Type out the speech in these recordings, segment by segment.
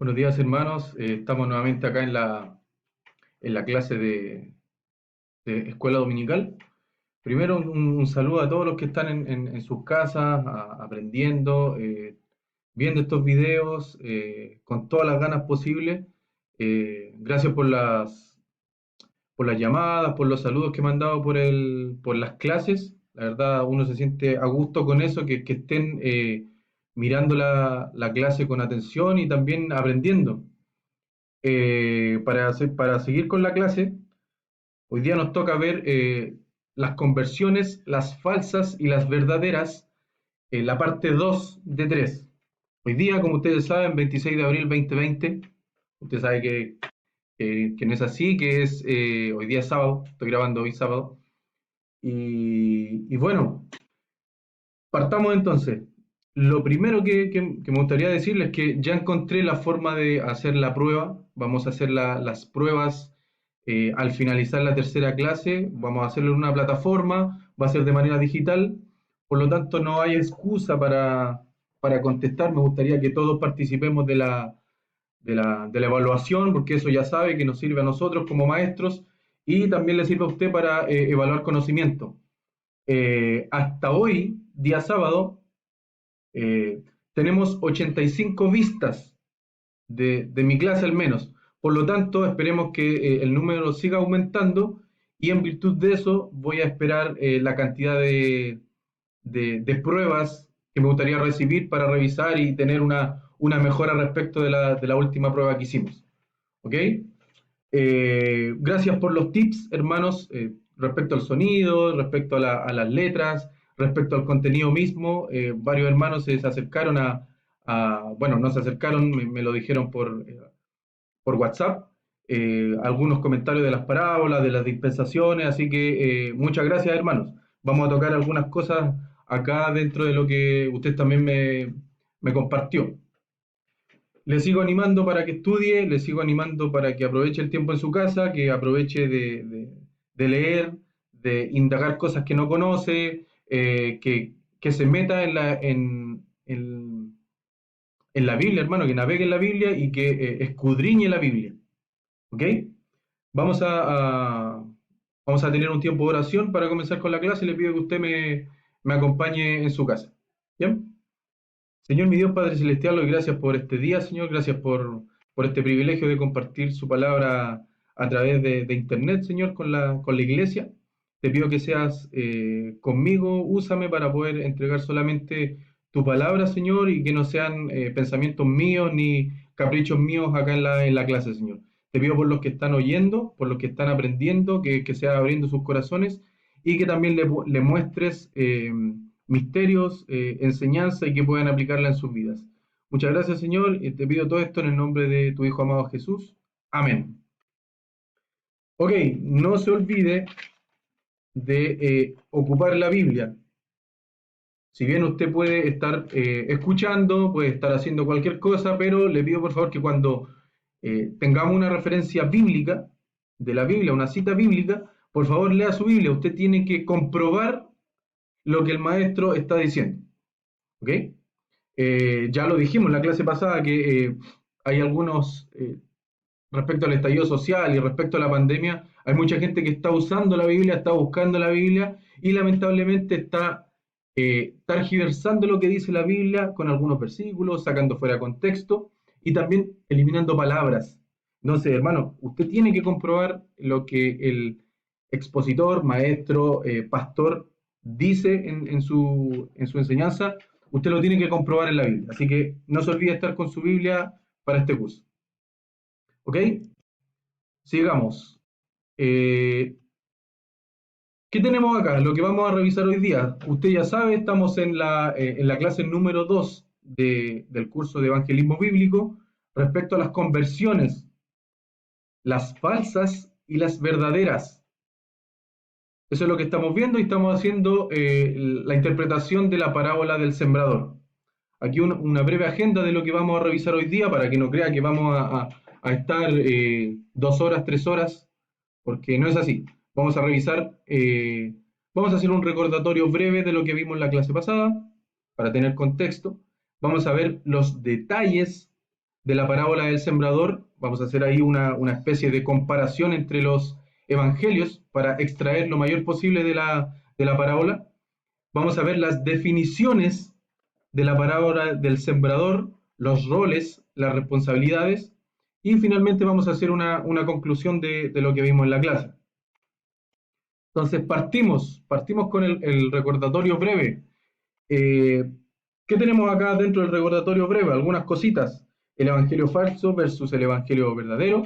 Buenos días, hermanos. Estamos nuevamente acá en la clase de escuela dominical. Primero, un saludo a todos los que están en sus casas, aprendiendo, viendo estos videos con todas las ganas posibles. Gracias por las llamadas, por los saludos que me han dado por las clases. La verdad, uno se siente a gusto con eso, que estén mirando la clase con atención y también aprendiendo. Para seguir con la clase, hoy día nos toca ver las conversiones, las falsas y las verdaderas, la parte 2 de 3. Hoy día, como ustedes saben, 26 de abril 2020, usted sabe que no es así, que es hoy día es sábado, estoy grabando hoy sábado. Y bueno, partamos entonces. Lo primero que me gustaría decirles es que ya encontré la forma de hacer la prueba. Vamos a hacer las pruebas al finalizar la tercera clase. Vamos a hacerlo en una plataforma, va a ser de manera digital. Por lo tanto, no hay excusa para contestar. Me gustaría que todos participemos de la evaluación, porque eso ya sabe que nos sirve a nosotros como maestros y también le sirve a usted para evaluar conocimiento. Hasta hoy, día sábado, eh, tenemos 85 vistas de mi clase al menos. Por lo tanto, esperemos que el número siga aumentando y en virtud de eso voy a esperar la cantidad de pruebas que me gustaría recibir para revisar y tener una mejora respecto de la última prueba que hicimos. ¿Ok? Gracias por los tips, hermanos, respecto al sonido, respecto a las letras, respecto al contenido mismo. Varios hermanos se acercaron bueno, no se acercaron, me lo dijeron por WhatsApp, algunos comentarios de las parábolas, de las dispensaciones, así que muchas gracias, hermanos. Vamos a tocar algunas cosas acá dentro de lo que usted también me compartió. Le sigo animando para que estudie, le sigo animando para que aproveche el tiempo en su casa, que aproveche de leer, de indagar cosas que no conoce, que se meta en la Biblia, hermano, que navegue en la Biblia y que escudriñe la Biblia. ¿Ok? Vamos vamos a tener un tiempo de oración para comenzar con la clase. Le pido que usted me acompañe en su casa. ¿Bien? Señor, mi Dios Padre Celestial, doy gracias por este día, Señor, gracias por este privilegio de compartir su palabra a través de Internet, Señor, con la iglesia. Te pido que seas conmigo, úsame para poder entregar solamente tu palabra, Señor, y que no sean pensamientos míos ni caprichos míos acá en la clase, Señor. Te pido por los que están oyendo, por los que están aprendiendo, que sea abriendo sus corazones y que también le muestres misterios, enseñanza y que puedan aplicarla en sus vidas. Muchas gracias, Señor, y te pido todo esto en el nombre de tu Hijo amado Jesús. Amén. Ok, no se olvide de ocupar la Biblia. Si bien usted puede estar escuchando, puede estar haciendo cualquier cosa, pero le pido por favor que cuando tengamos una referencia bíblica de la Biblia, una cita bíblica, por favor lea su Biblia. Usted tiene que comprobar lo que el maestro está diciendo. ¿Ok? Ya lo dijimos en la clase pasada que hay algunos, respecto al estallido social y respecto a la pandemia, hay mucha gente que está usando la Biblia, está buscando la Biblia y lamentablemente está tergiversando lo que dice la Biblia con algunos versículos, sacando fuera contexto y también eliminando palabras. Entonces, hermano, usted tiene que comprobar lo que el expositor, maestro, pastor dice en su enseñanza, usted lo tiene que comprobar en la Biblia. Así que no se olvide estar con su Biblia para este curso. ¿Ok? Sigamos. Eh, ¿Qué tenemos acá? Lo que vamos a revisar hoy día. Usted ya sabe, estamos en la clase número 2 del curso de Evangelismo Bíblico respecto a las conversiones, las falsas y las verdaderas. Eso es lo que estamos viendo y estamos haciendo la interpretación de la parábola del sembrador. Aquí una breve agenda de lo que vamos a revisar hoy día para que no crea que vamos a estar 2 horas, 3 horas, porque no es así. Vamos a revisar, vamos a hacer un recordatorio breve de lo que vimos en la clase pasada, para tener contexto. Vamos a ver los detalles de la parábola del sembrador. Vamos a hacer ahí una especie de comparación entre los evangelios para extraer lo mayor posible de la parábola. Vamos a ver las definiciones de la parábola del sembrador, los roles, las responsabilidades, y finalmente vamos a hacer una conclusión de lo que vimos en la clase. Entonces partimos con el recordatorio breve. Eh, ¿Qué tenemos acá dentro del recordatorio breve? Algunas cositas. El evangelio falso versus el evangelio verdadero,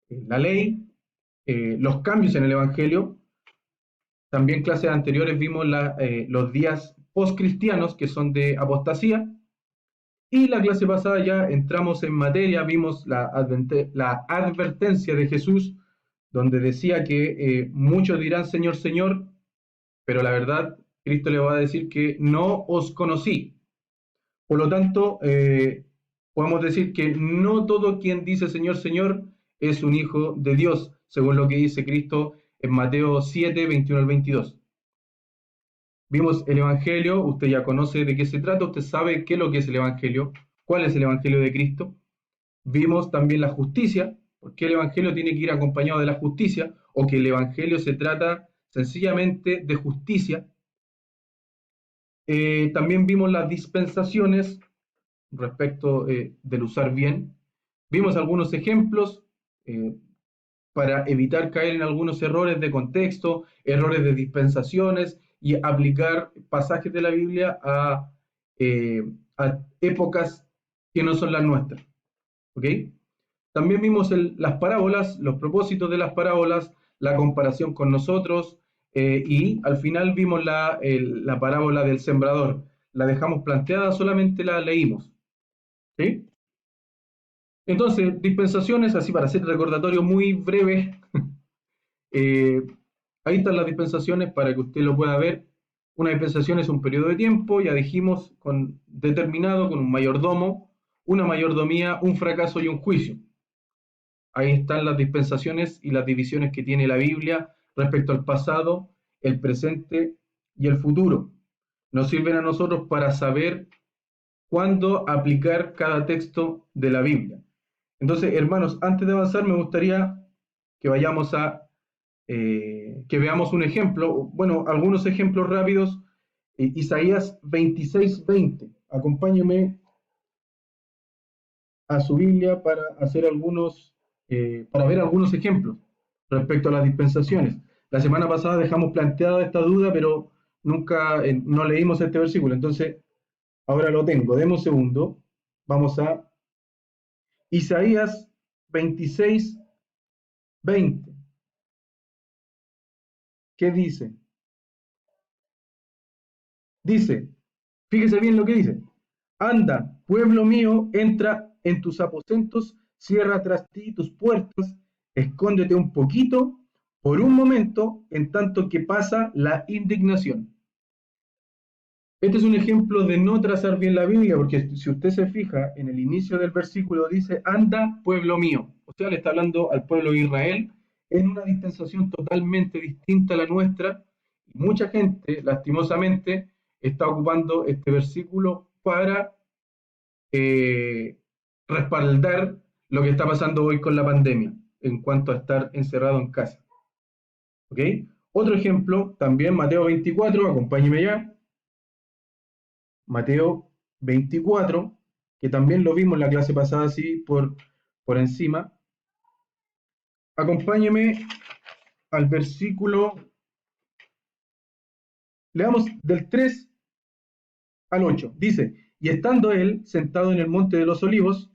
la ley, los cambios en el evangelio. También clases anteriores vimos los días post-cristianos, que son de apostasía. Y la clase pasada ya entramos en materia, vimos la advertencia de Jesús, donde decía que muchos dirán Señor, Señor, pero la verdad, Cristo le va a decir que no os conocí. Por lo tanto, podemos decir que no todo quien dice Señor, Señor es un hijo de Dios, según lo que dice Cristo en Mateo 7, 21 al 22. Vimos el Evangelio, usted ya conoce de qué se trata, usted sabe qué es lo que es el Evangelio, cuál es el Evangelio de Cristo. Vimos también la justicia, porque el Evangelio tiene que ir acompañado de la justicia, o que el Evangelio se trata sencillamente de justicia. También vimos las dispensaciones respecto del usar bien. Vimos algunos ejemplos eh, para evitar caer en algunos errores de contexto, errores de dispensaciones y aplicar pasajes de la Biblia a épocas que no son las nuestras. ¿Ok? También vimos las parábolas, los propósitos de las parábolas, la comparación con nosotros y al final vimos la parábola del sembrador. La dejamos planteada, solamente la leímos. ¿Sí? Entonces, dispensaciones, así para hacer recordatorio muy breve, eh, ahí están las dispensaciones para que usted lo pueda ver. Una dispensación es un periodo de tiempo, ya dijimos, determinado con un mayordomo, una mayordomía, un fracaso y un juicio. Ahí están las dispensaciones y las divisiones que tiene la Biblia respecto al pasado, el presente y el futuro. Nos sirven a nosotros para saber cuándo aplicar cada texto de la Biblia. Entonces, hermanos, antes de avanzar, me gustaría que vayamos que veamos un ejemplo, bueno, algunos ejemplos rápidos. Isaías 26:20. Acompáñeme a su Biblia para ver algunos ejemplos respecto a las dispensaciones. La semana pasada dejamos planteada esta duda, pero nunca no leímos este versículo, entonces ahora lo tengo. Demos un segundo. Vamos a Isaías 26:20. ¿Qué dice? Dice, fíjese bien lo que dice. Anda, pueblo mío, entra en tus aposentos, cierra tras ti tus puertas, escóndete un poquito, por un momento, en tanto que pasa la indignación. Este es un ejemplo de no trazar bien la Biblia, porque si usted se fija, en el inicio del versículo dice, anda, pueblo mío. O sea, le está hablando al pueblo de Israel en una dispensación totalmente distinta a la nuestra. Y mucha gente, lastimosamente, está ocupando este versículo para eh, respaldar lo que está pasando hoy con la pandemia, en cuanto a estar encerrado en casa. ¿Ok? Otro ejemplo, también Mateo 24, acompáñeme ya. Mateo 24, que también lo vimos en la clase pasada así por encima. Acompáñeme al versículo, leamos del 3 al 8. Dice, y estando él sentado en el monte de los olivos,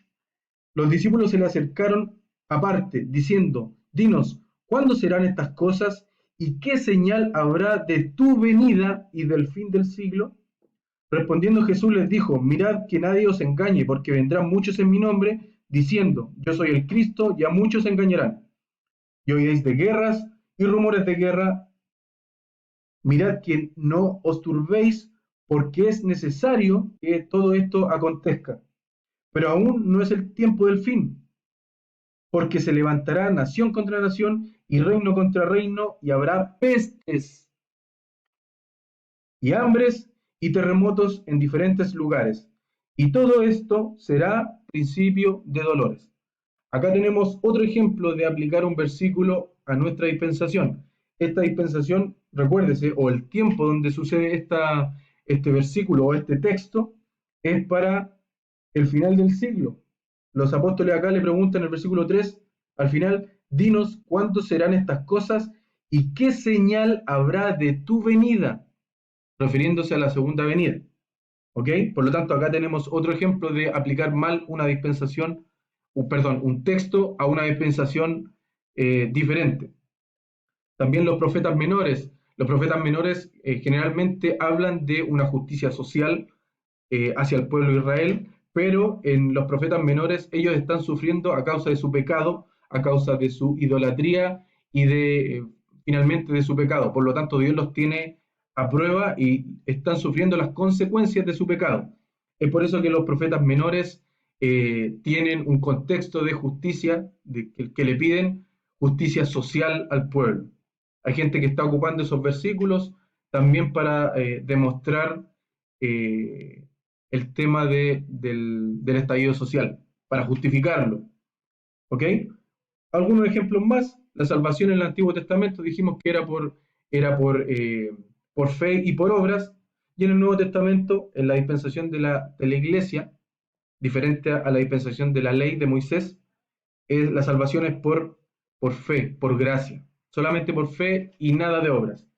los discípulos se le acercaron aparte, diciendo, dinos, ¿cuándo serán estas cosas? ¿Y qué señal habrá de tu venida y del fin del siglo? Respondiendo Jesús les dijo, mirad que nadie os engañe, porque vendrán muchos en mi nombre, diciendo, yo soy el Cristo, y a muchos engañarán. Y oiréis de guerras y rumores de guerra. Mirad que no os turbéis, porque es necesario que todo esto acontezca. Pero aún no es el tiempo del fin, porque se levantará nación contra nación y reino contra reino, y habrá pestes y hambres y terremotos en diferentes lugares. Y todo esto será principio de dolores. Acá tenemos otro ejemplo de aplicar un versículo a nuestra dispensación. Esta dispensación, recuérdese, o el tiempo donde sucede este versículo o este texto, es para el final del siglo. Los apóstoles acá le preguntan en el versículo 3, al final, dinos cuándo serán estas cosas y qué señal habrá de tu venida, refiriéndose a la segunda venida. ¿Ok? Por lo tanto, acá tenemos otro ejemplo de aplicar mal una dispensación, perdón, un texto a una dispensación diferente. También los profetas menores generalmente hablan de una justicia social hacia el pueblo de Israel, pero en los profetas menores ellos están sufriendo a causa de su pecado, a causa de su idolatría y finalmente de su pecado. Por lo tanto, Dios los tiene a prueba y están sufriendo las consecuencias de su pecado. Es por eso que los profetas menores tienen un contexto de justicia, que le piden justicia social al pueblo. Hay gente que está ocupando esos versículos también para demostrar eh, el tema del estallido social, para justificarlo. ¿Ok? Algunos ejemplos más. La salvación en el Antiguo Testamento dijimos que era por fe y por obras, y en el Nuevo Testamento, en la dispensación de la iglesia, diferente a la dispensación de la ley de Moisés, la salvación es por fe, por gracia, solamente por fe y nada de obras.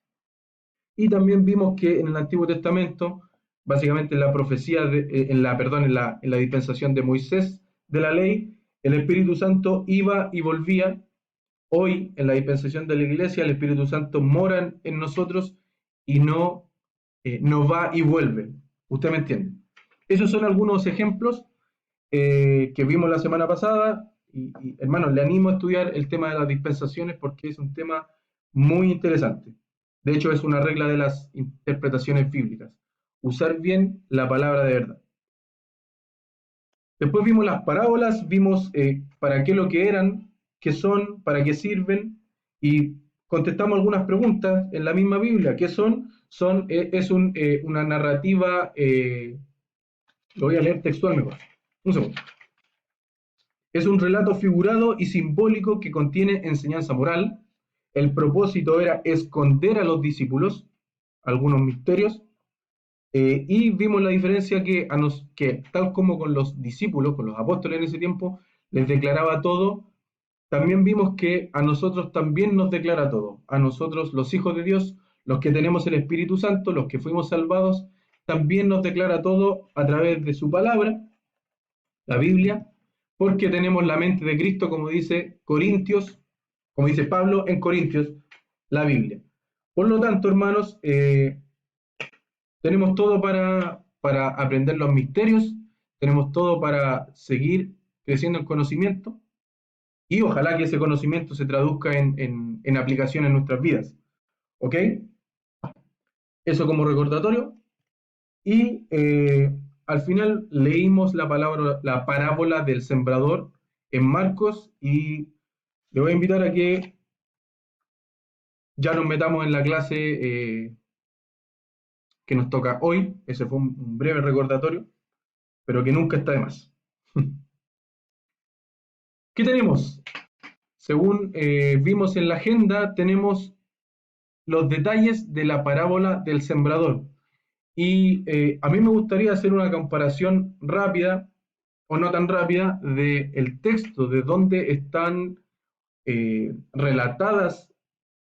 Y también vimos que en el Antiguo Testamento, básicamente en la profecía, perdón, en la dispensación de Moisés de la ley, el Espíritu Santo iba y volvía. Hoy, en la dispensación de la iglesia, el Espíritu Santo mora en nosotros y no va y vuelve. ¿Usted me entiende? Esos son algunos ejemplos que vimos la semana pasada. Y, hermanos, le animo a estudiar el tema de las dispensaciones porque es un tema muy interesante. De hecho, es una regla de las interpretaciones bíblicas. Usar bien la palabra de verdad. Después vimos las parábolas, vimos para qué lo que eran, qué son, para qué sirven, y contestamos algunas preguntas en la misma Biblia. ¿Qué son? Una narrativa, lo voy a leer textual mejor. Un segundo. Es un relato figurado y simbólico que contiene enseñanza moral. El propósito era esconder a los discípulos algunos misterios. Y vimos la diferencia que tal como con los discípulos, con los apóstoles en ese tiempo, les declaraba todo, también vimos que a nosotros también nos declara todo. A nosotros, los hijos de Dios, los que tenemos el Espíritu Santo, los que fuimos salvados, también nos declara todo a través de su palabra, la Biblia, porque tenemos la mente de Cristo, como dice Corintios, como dice Pablo en Corintios, la Biblia. Por lo tanto, hermanos, tenemos todo para aprender los misterios, tenemos todo para seguir creciendo en conocimiento y ojalá que ese conocimiento se traduzca en aplicación en nuestras vidas. ¿Ok? Eso como recordatorio. Y al final leímos la parábola del sembrador en Marcos y le voy a invitar a que ya nos metamos en la clase que nos toca hoy. Ese fue un breve recordatorio, pero que nunca está de más. ¿Qué tenemos? Según vimos en la agenda, tenemos los detalles de la parábola del sembrador. Y a mí me gustaría hacer una comparación rápida, o no tan rápida, del texto, de dónde están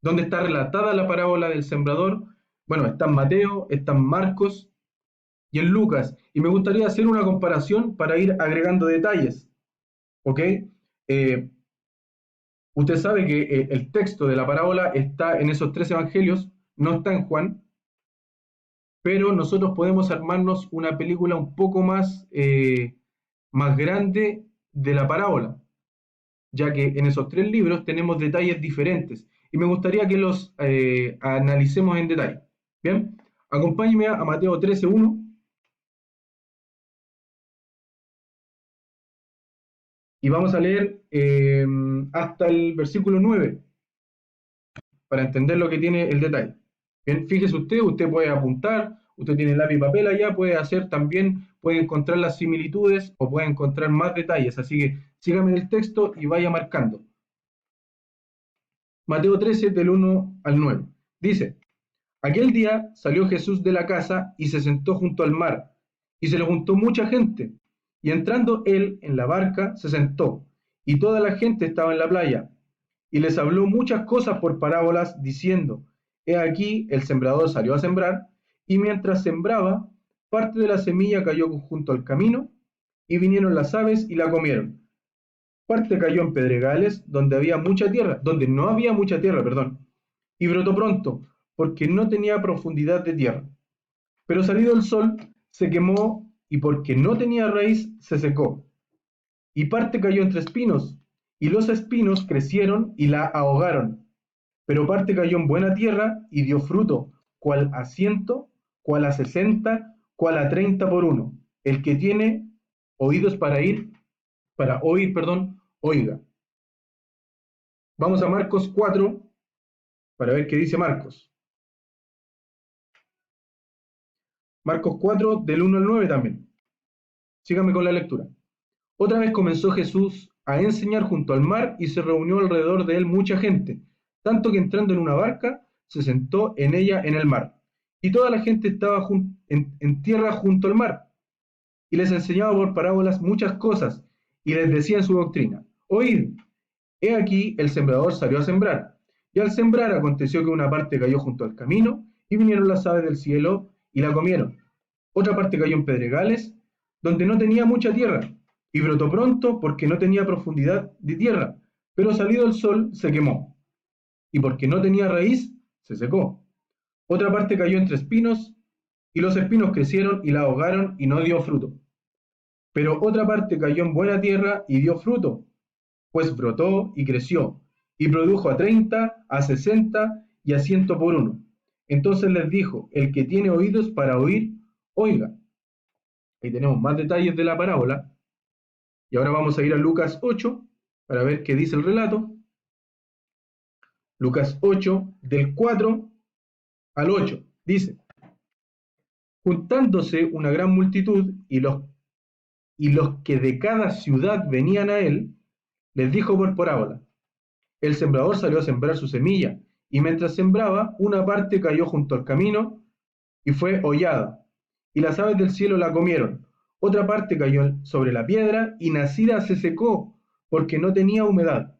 dónde está relatada la parábola del sembrador. Bueno, está en Mateo, está en Marcos y en Lucas. Y me gustaría hacer una comparación para ir agregando detalles. ¿Ok? Eh, Usted sabe que el texto de la parábola está en esos tres evangelios, no está en Juan, pero nosotros podemos armarnos una película un poco más grande de la parábola, ya que en esos tres libros tenemos detalles diferentes y me gustaría que los analicemos en detalle. Bien, acompáñeme a Mateo 13:1 y vamos a leer hasta el versículo 9 para entender lo que tiene el detalle. Bien, fíjese usted puede apuntar usted tiene lápiz y papel allá, puede hacer también, puede encontrar las similitudes o puede encontrar más detalles. Así que sígame en el texto y vaya marcando. Mateo 13, del 1 al 9. Dice, aquel día salió Jesús de la casa y se sentó junto al mar, y se le juntó mucha gente. Y entrando él en la barca, se sentó, y toda la gente estaba en la playa. Y les habló muchas cosas por parábolas, diciendo, he aquí el sembrador salió a sembrar, y mientras sembraba, parte de la semilla cayó junto al camino, y vinieron las aves y la comieron. Parte cayó en pedregales, donde no había mucha tierra, perdón, y brotó pronto, porque no tenía profundidad de tierra. Pero salido el sol, se quemó, y porque no tenía raíz, se secó. Y parte cayó entre espinos, y los espinos crecieron y la ahogaron. Pero parte cayó en buena tierra y dio fruto, cual a 100, cual a 60, cual a 30 por uno. El que tiene oídos para oír, perdón, oiga. Vamos a Marcos 4 para ver qué dice Marcos. Marcos 4 del 1 al 9 también. Síganme con la lectura. Otra vez comenzó Jesús a enseñar junto al mar y se reunió alrededor de él mucha gente, tanto que entrando en una barca se sentó en ella en el mar. Y toda la gente estaba en tierra junto al mar. Y les enseñaba por parábolas muchas cosas y les decía en su doctrina, oíd, he aquí el sembrador salió a sembrar. Y al sembrar aconteció que una parte cayó junto al camino y vinieron las aves del cielo y la comieron. Otra parte cayó en pedregales, donde no tenía mucha tierra, y brotó pronto porque no tenía profundidad de tierra, pero salido el sol se quemó, y porque no tenía raíz, se secó. Otra parte cayó entre espinos, y los espinos crecieron y la ahogaron y no dio fruto. Pero otra parte cayó en buena tierra y dio fruto, pues brotó y creció, y produjo a 30, a 60 y a 100 por uno. Entonces les dijo, el que tiene oídos para oír, oiga. Ahí tenemos más detalles de la parábola. Y ahora vamos a ir a Lucas 8 para ver qué dice el relato. Lucas 8, del 4 al 8. Dice, juntándose una gran multitud y los que de cada ciudad venían a él, les dijo por parábola, el sembrador salió a sembrar su semilla, y mientras sembraba, una parte cayó junto al camino y fue hollada, y las aves del cielo la comieron. Otra parte cayó sobre la piedra, y nacida se secó, porque no tenía humedad.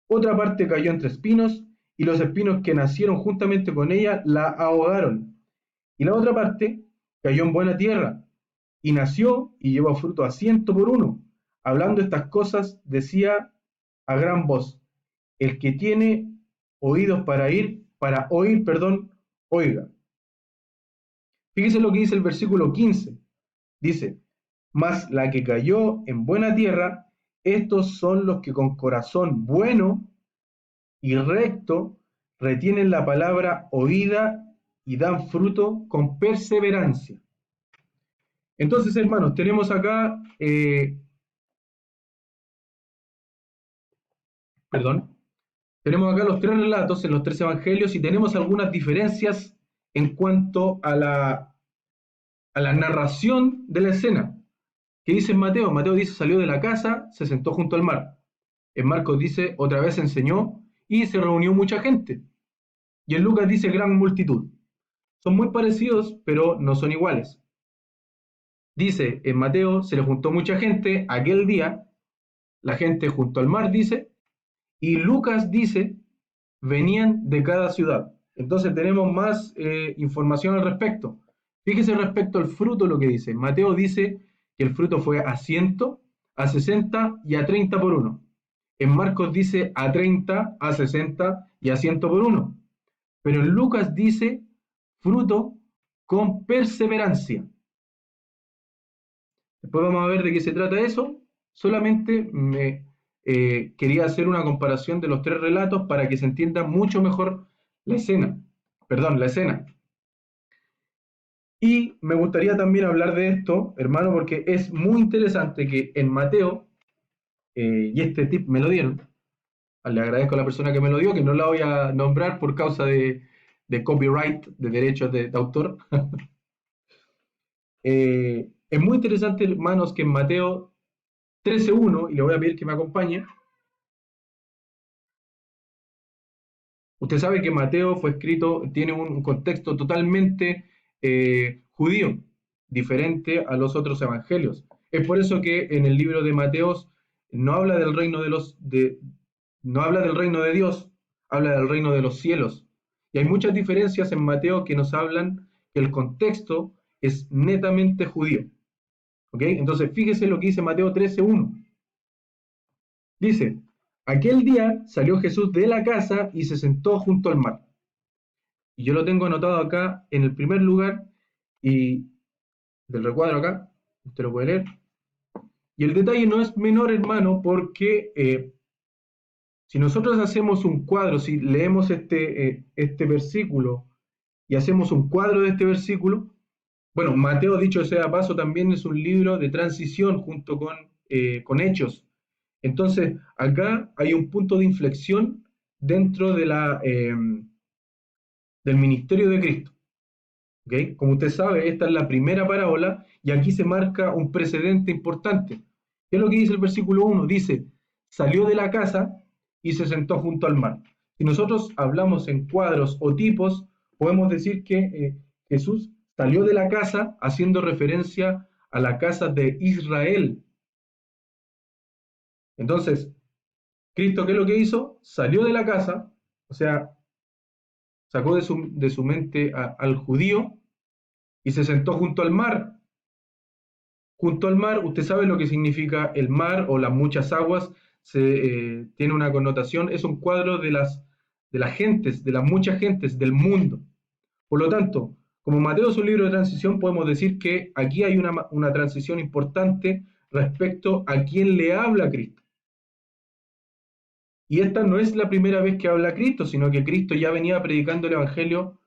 Otra parte cayó entre espinos, y los espinos que nacieron juntamente con ella la ahogaron. Y la otra parte cayó en buena tierra, y nació y llevó fruto a 100 por uno. Hablando estas cosas, decía a gran voz, el que tiene oídos para oír, perdón, oiga. Fíjese lo que dice el versículo 15. Dice, mas la que cayó en buena tierra, estos son los que con corazón bueno y recto retienen la palabra oída y dan fruto con perseverancia. Entonces, hermanos, tenemos acá, tenemos acá los tres relatos en los tres evangelios y tenemos algunas diferencias en cuanto a la narración de la escena. ¿Qué dice en Mateo? Mateo dice, salió de la casa, se sentó junto al mar. En Marcos dice, otra vez enseñó y se reunió mucha gente. Y en Lucas dice, gran multitud. Son muy parecidos, pero no son iguales. Dice, en Mateo se le juntó mucha gente aquel día, la gente junto al mar, dice, y Lucas dice, venían de cada ciudad. Entonces tenemos más información al respecto. Fíjese respecto al fruto lo que dice. Mateo dice que el fruto fue a 100, a 60 y a 30 por uno. En Marcos dice a 30, a 60 y a 100 por uno. Pero en Lucas dice fruto con perseverancia. Después vamos a ver de qué se trata eso. Solamente quería hacer una comparación de los tres relatos para que se entienda mucho mejor la escena. Y me gustaría también hablar de esto, hermano, porque es muy interesante que en Mateo, y este tip me lo dieron, le agradezco a la persona que me lo dio, que no la voy a nombrar por causa de copyright, de derechos de autor, Es muy interesante, hermanos, que en Mateo 13:1, y le voy a pedir que me acompañe. Usted sabe que Mateo fue escrito, tiene un contexto totalmente judío, diferente a los otros evangelios. Es por eso que en el libro de Mateos no habla del reino no habla del reino de Dios, habla del reino de los cielos. Y hay muchas diferencias en Mateo que nos hablan que el contexto es netamente judío. ¿Ok? Entonces, fíjese lo que dice Mateo 13:1. Dice, aquel día salió Jesús de la casa y se sentó junto al mar. Y yo lo tengo anotado acá en el primer lugar y del recuadro acá, usted lo puede leer. Y el detalle no es menor, hermano, porque si nosotros hacemos un cuadro, si leemos este versículo y hacemos un cuadro de este versículo, bueno, Mateo, dicho sea paso, también es un libro de transición junto con Hechos. Entonces, acá hay un punto de inflexión dentro del ministerio de Cristo. ¿Okay? Como usted sabe, esta es la primera parábola y aquí se marca un precedente importante. ¿Qué es lo que dice el versículo 1? Dice, salió de la casa y se sentó junto al mar. Si nosotros hablamos en cuadros o tipos, podemos decir que Jesús salió de la casa haciendo referencia a la casa de Israel. Entonces, Cristo, ¿qué es lo que hizo? Salió de la casa, o sea, sacó de su mente al judío y se sentó junto al mar. Junto al mar, usted sabe lo que significa el mar o las muchas aguas, tiene una connotación, es un cuadro de las gentes, de las muchas gentes del mundo. Por lo tanto, como Mateo es un libro de transición, podemos decir que aquí hay una transición importante respecto a quién le habla a Cristo. Y esta no es la primera vez que habla Cristo, sino que Cristo ya venía predicando el Evangelio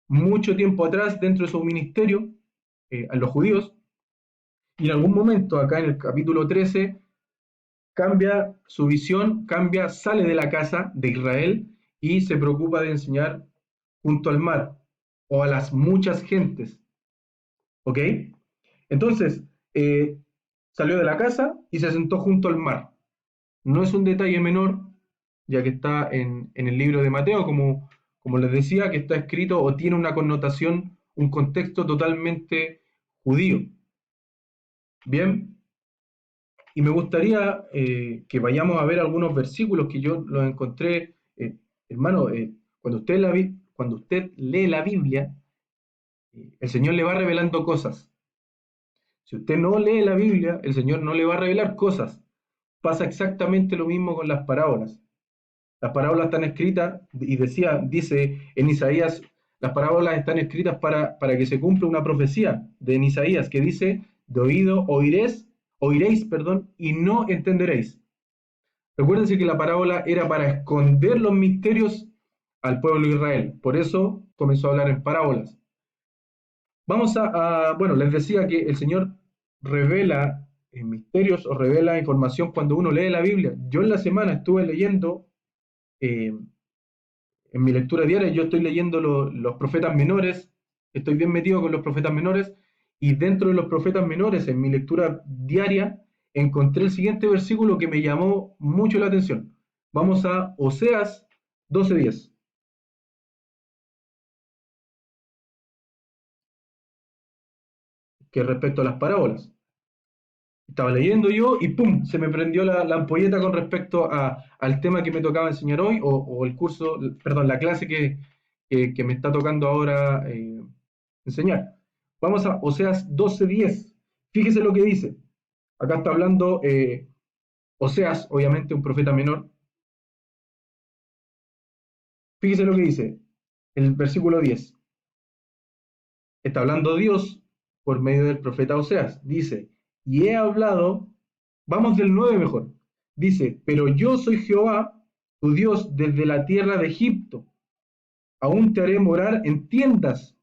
mucho tiempo atrás dentro de su ministerio a los judíos. Y en algún momento, acá en el capítulo 13, cambia su visión, sale de la casa de Israel y se preocupa de enseñar junto al mar o a las muchas gentes. ¿Ok? Entonces, salió de la casa y se sentó junto al mar. No es un detalle menor, ya que está en el libro de Mateo, como les decía, que está escrito o tiene una connotación, un contexto totalmente judío. Bien, y me gustaría que vayamos a ver algunos versículos que yo los encontré. Hermano, cuando usted lee la Biblia, el Señor le va revelando cosas. Si usted no lee la Biblia, el Señor no le va a revelar cosas. Pasa exactamente lo mismo con las parábolas. Las parábolas están escritas, y dice en Isaías, las parábolas están escritas para que se cumpla una profecía de Isaías que dice, de oído oiréis, perdón, y no entenderéis. Recuérdense que la parábola era para esconder los misterios al pueblo de Israel. Por eso comenzó a hablar en parábolas. Vamos bueno, les decía que el Señor revela misterios o revela información cuando uno lee la Biblia. Yo en la semana estuve leyendo, en mi lectura diaria, yo estoy leyendo los profetas menores, estoy bien metido con los profetas menores, y dentro de los profetas menores, en mi lectura diaria, encontré el siguiente versículo que me llamó mucho la atención. Vamos a Oseas 12:10, que es respecto a las parábolas. Estaba leyendo yo y ¡pum! Se me prendió la ampolleta con respecto al tema que me tocaba enseñar hoy, o el curso, perdón, la clase que me está tocando ahora enseñar. Vamos a Oseas 12:10. Fíjese lo que dice. Acá está hablando Oseas, obviamente un profeta menor. Fíjese lo que dice el versículo 10. Está hablando Dios por medio del profeta Oseas. Dice, y he hablado, vamos del 9 mejor. Dice, pero yo soy Jehová, tu Dios, desde la tierra de Egipto. Aún te haré morar en tiendas,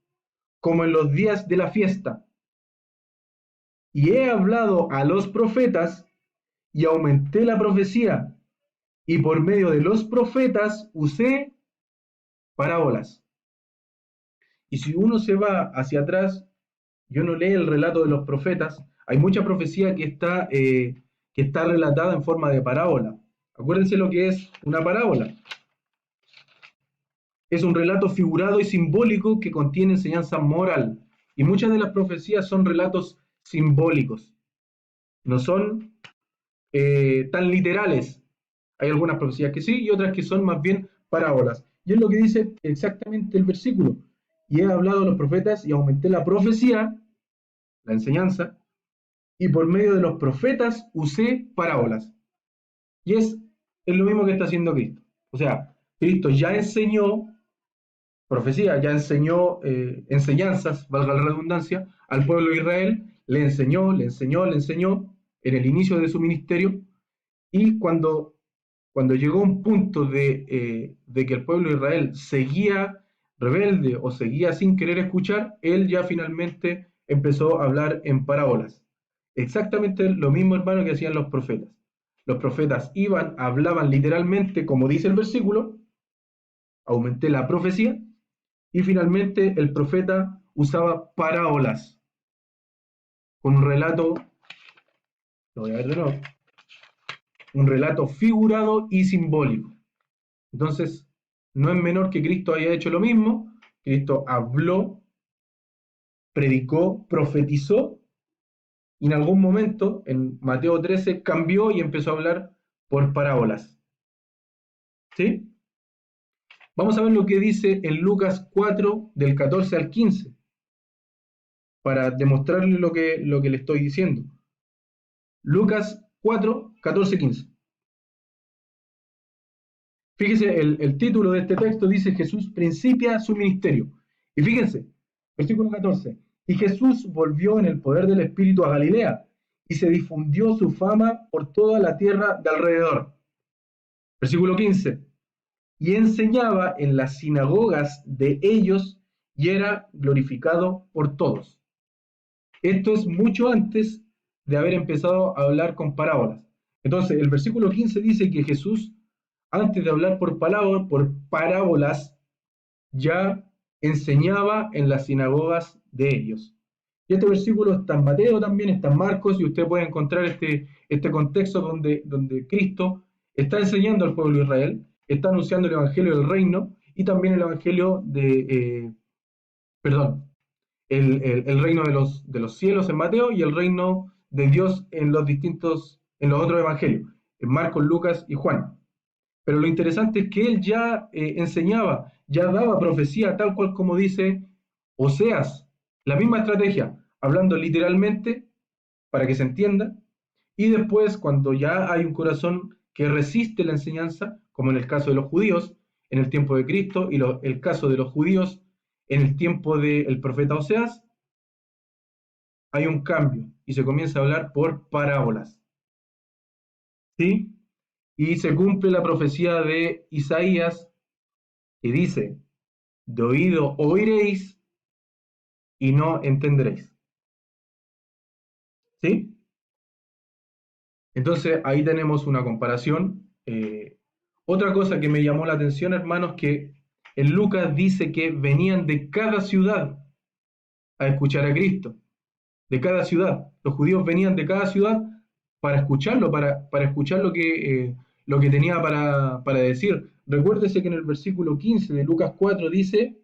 como en los días de la fiesta. Y he hablado a los profetas y aumenté la profecía, y por medio de los profetas usé parábolas. Y si uno se va hacia atrás, yo no leo el relato de los profetas. Hay mucha profecía que está relatada en forma de parábola. Acuérdense lo que es una parábola. Es un relato figurado y simbólico que contiene enseñanza moral. Y muchas de las profecías son relatos simbólicos. No son tan literales. Hay algunas profecías que sí y otras que son más bien parábolas. Y es lo que dice exactamente el versículo. Y he hablado a los profetas y aumenté la profecía, la enseñanza, y por medio de los profetas usé parábolas. Y es lo mismo que está haciendo Cristo. O sea, Cristo ya enseñó profecía, ya enseñó enseñanzas, valga la redundancia, al pueblo de Israel, le enseñó, le enseñó, le enseñó en el inicio de su ministerio, y cuando llegó un punto de que el pueblo de Israel seguía rebelde o seguía sin querer escuchar, él ya finalmente empezó a hablar en parábolas. Exactamente lo mismo, hermano, que hacían los profetas. Los profetas iban, hablaban literalmente, como dice el versículo, aumenté la profecía, y finalmente el profeta usaba parábolas con un relato, lo voy a ver de nuevo, un relato figurado y simbólico. Entonces, no es menor que Cristo haya hecho lo mismo. Cristo habló, predicó, profetizó, y en algún momento, en Mateo 13, cambió y empezó a hablar por parábolas. ¿Sí? Vamos a ver lo que dice en Lucas 4, del 14 al 15, para demostrarle lo que le estoy diciendo. Lucas 4, 14, 15. Fíjese, el título de este texto dice: Jesús principia su ministerio. Y fíjense, versículo 14. Y Jesús volvió en el poder del Espíritu a Galilea, y se difundió su fama por toda la tierra de alrededor. Versículo 15. Y enseñaba en las sinagogas de ellos, y era glorificado por todos. Esto es mucho antes de haber empezado a hablar con parábolas. Entonces, el versículo 15 dice que Jesús, antes de hablar por parábolas, ya enseñaba en las sinagogas de ellos. Y este versículo está en Mateo también, está en Marcos, y usted puede encontrar este contexto donde Cristo está enseñando al pueblo de Israel, está anunciando el Evangelio del Reino y también el Evangelio perdón, el reino de los cielos en Mateo y el reino de Dios en en los otros evangelios, en Marcos, Lucas y Juan. Pero lo interesante es que él ya enseñaba, ya daba profecía, tal cual como dice Oseas, la misma estrategia, hablando literalmente para que se entienda, y después cuando ya hay un corazón que resiste la enseñanza, como en el caso de los judíos en el tiempo de Cristo y el caso de los judíos en el tiempo del profeta Oseas, hay un cambio y se comienza a hablar por parábolas. ¿Sí? Y se cumple la profecía de Isaías que dice: de oído oiréis y no entenderéis. ¿Sí? Entonces ahí tenemos una comparación. Otra cosa que me llamó la atención, hermanos, que en Lucas dice que venían de cada ciudad a escuchar a Cristo. De cada ciudad. Los judíos venían de cada ciudad para escucharlo, para escuchar lo que tenía para decir. Recuérdese que en el versículo 15 de Lucas 4 dice,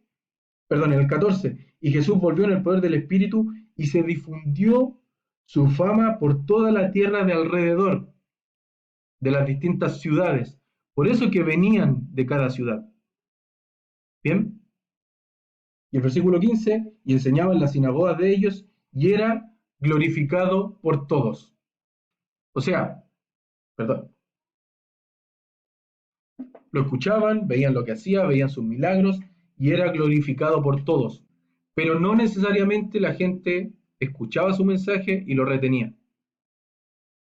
perdón, en el 14, y Jesús volvió en el poder del Espíritu y se difundió su fama por toda la tierra de alrededor, de las distintas ciudades. Por eso que venían de cada ciudad. ¿Bien? Y el versículo 15, y enseñaba en las sinagogas de ellos, y era glorificado por todos. O sea, perdón, lo escuchaban, veían lo que hacía, veían sus milagros, y era glorificado por todos. Pero no necesariamente la gente escuchaba su mensaje y lo retenía.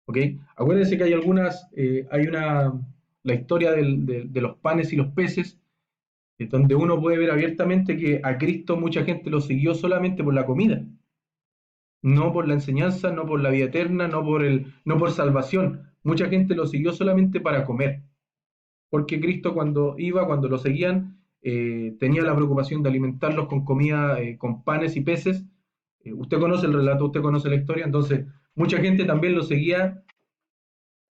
¿Ok? Acuérdense que hay la historia de los panes y los peces, donde uno puede ver abiertamente que a Cristo mucha gente lo siguió solamente por la comida, no por la enseñanza, no por la vida eterna, no por salvación. Mucha gente lo siguió solamente para comer, porque Cristo cuando lo seguían, tenía la preocupación de alimentarlos con comida, con panes y peces, Usted conoce el relato, usted conoce la historia, entonces mucha gente también lo seguía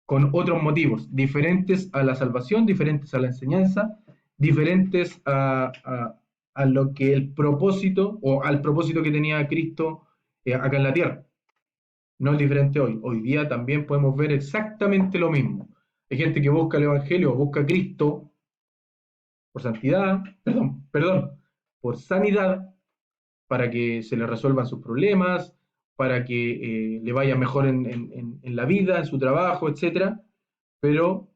con otros motivos, diferentes a la salvación, diferentes a la enseñanza, diferentes a lo que el propósito o al propósito que tenía Cristo acá en la tierra. No es diferente hoy. Hoy día también podemos ver exactamente lo mismo. Hay gente que busca el Evangelio, busca a Cristo por santidad, perdón, por sanidad, para que se le resuelvan sus problemas, para que le vaya mejor en la vida, en su trabajo, etcétera. Pero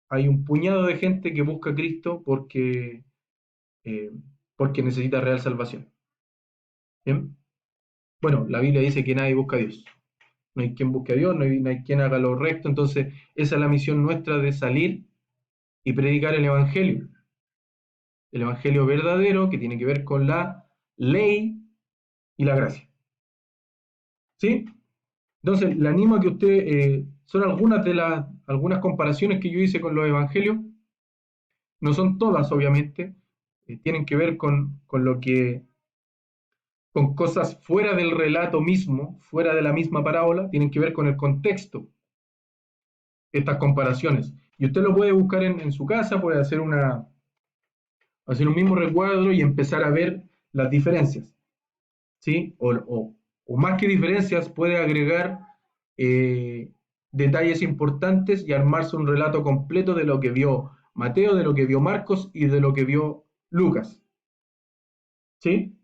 hay un puñado de gente que busca a Cristo eh, porque necesita real salvación. ¿Bien? Bueno, la Biblia dice que nadie busca a Dios. No hay quien busque a Dios, no hay quien haga lo recto. Entonces, esa es la misión nuestra de salir y predicar el Evangelio. El Evangelio verdadero que tiene que ver con la ley y la gracia. ¿Sí? Entonces, le animo a que usted, son algunas de las algunas comparaciones que yo hice con los Evangelios. No son todas, obviamente. Tienen que ver con lo que con cosas fuera del relato mismo, fuera de la misma parábola, tienen que ver con el contexto, estas comparaciones. Y usted lo puede buscar en su casa, puede hacer un mismo recuadro y empezar a ver las diferencias, ¿sí? O más que diferencias, puede agregar detalles importantes y armarse un relato completo de lo que vio Mateo, de lo que vio Marcos y de lo que vio Lucas, ¿sí?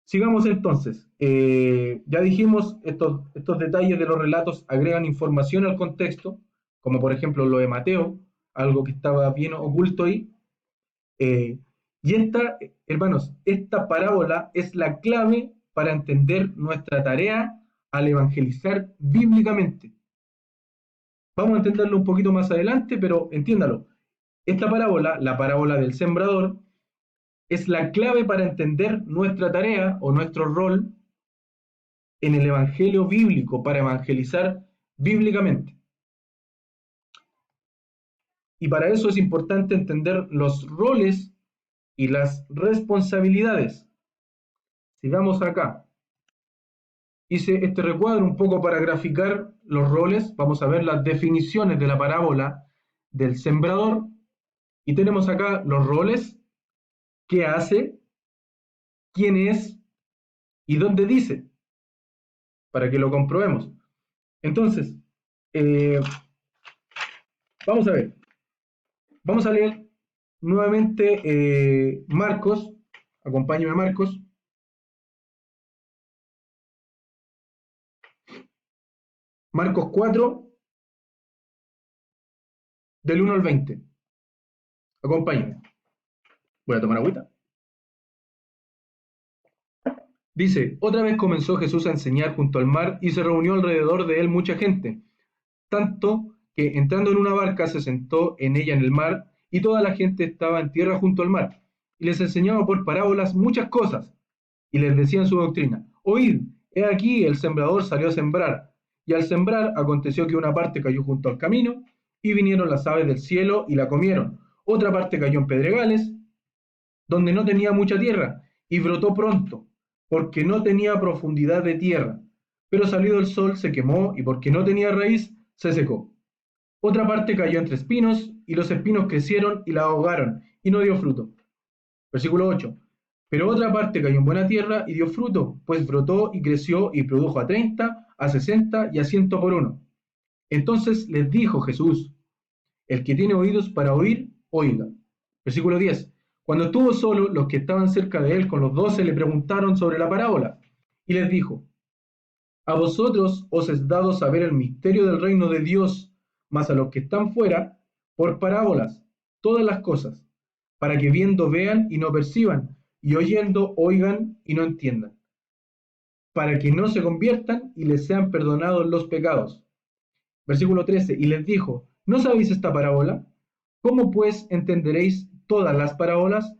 Sigamos entonces. Ya dijimos, estos detalles de los relatos agregan información al contexto, como por ejemplo lo de Mateo, algo que estaba bien oculto ahí. Y esta, hermanos, esta parábola es la clave para entender nuestra tarea al evangelizar bíblicamente. Vamos a entenderlo un poquito más adelante, pero entiéndalo. Esta parábola, la parábola del sembrador, es la clave para entender nuestra tarea o nuestro rol en el evangelio bíblico, para evangelizar bíblicamente. Y para eso es importante entender los roles y las responsabilidades. Sigamos acá. Hice este recuadro un poco para graficar los roles. Vamos a ver las definiciones de la parábola del sembrador. Y tenemos acá los roles, qué hace, quién es y dónde dice, para que lo comprobemos. Entonces, vamos a ver. Vamos a leer nuevamente Marcos. Acompáñame a Marcos. Marcos 4, del 1 al 20. Acompáñame. Voy a tomar agüita. Dice, otra vez comenzó Jesús a enseñar junto al mar y se reunió alrededor de él mucha gente, tanto que entrando en una barca se sentó en ella en el mar y toda la gente estaba en tierra junto al mar y les enseñaba por parábolas muchas cosas y les decía en su doctrina, oíd, he aquí el sembrador salió a sembrar y al sembrar aconteció que una parte cayó junto al camino y vinieron las aves del cielo y la comieron, otra parte cayó en pedregales donde no tenía mucha tierra y brotó pronto porque no tenía profundidad de tierra, pero salido el sol se quemó y porque no tenía raíz se secó. Otra parte cayó entre espinos y los espinos crecieron y la ahogaron y no dio fruto. Versículo 8. Pero otra parte cayó en buena tierra y dio fruto, pues brotó y creció y produjo a 30, a 60 y a 100 por uno. Entonces les dijo Jesús, el que tiene oídos para oír, oiga. Versículo 10. Cuando estuvo solo, los que estaban cerca de él con los 12 le preguntaron sobre la parábola y les dijo, a vosotros os es dado saber el misterio del reino de Dios, mas a los que están fuera, por parábolas, todas las cosas, para que viendo vean y no perciban, y oyendo oigan y no entiendan, para que no se conviertan y les sean perdonados los pecados. Versículo 13, y les dijo, ¿no sabéis esta parábola? ¿Cómo pues entenderéis todas las parábolas?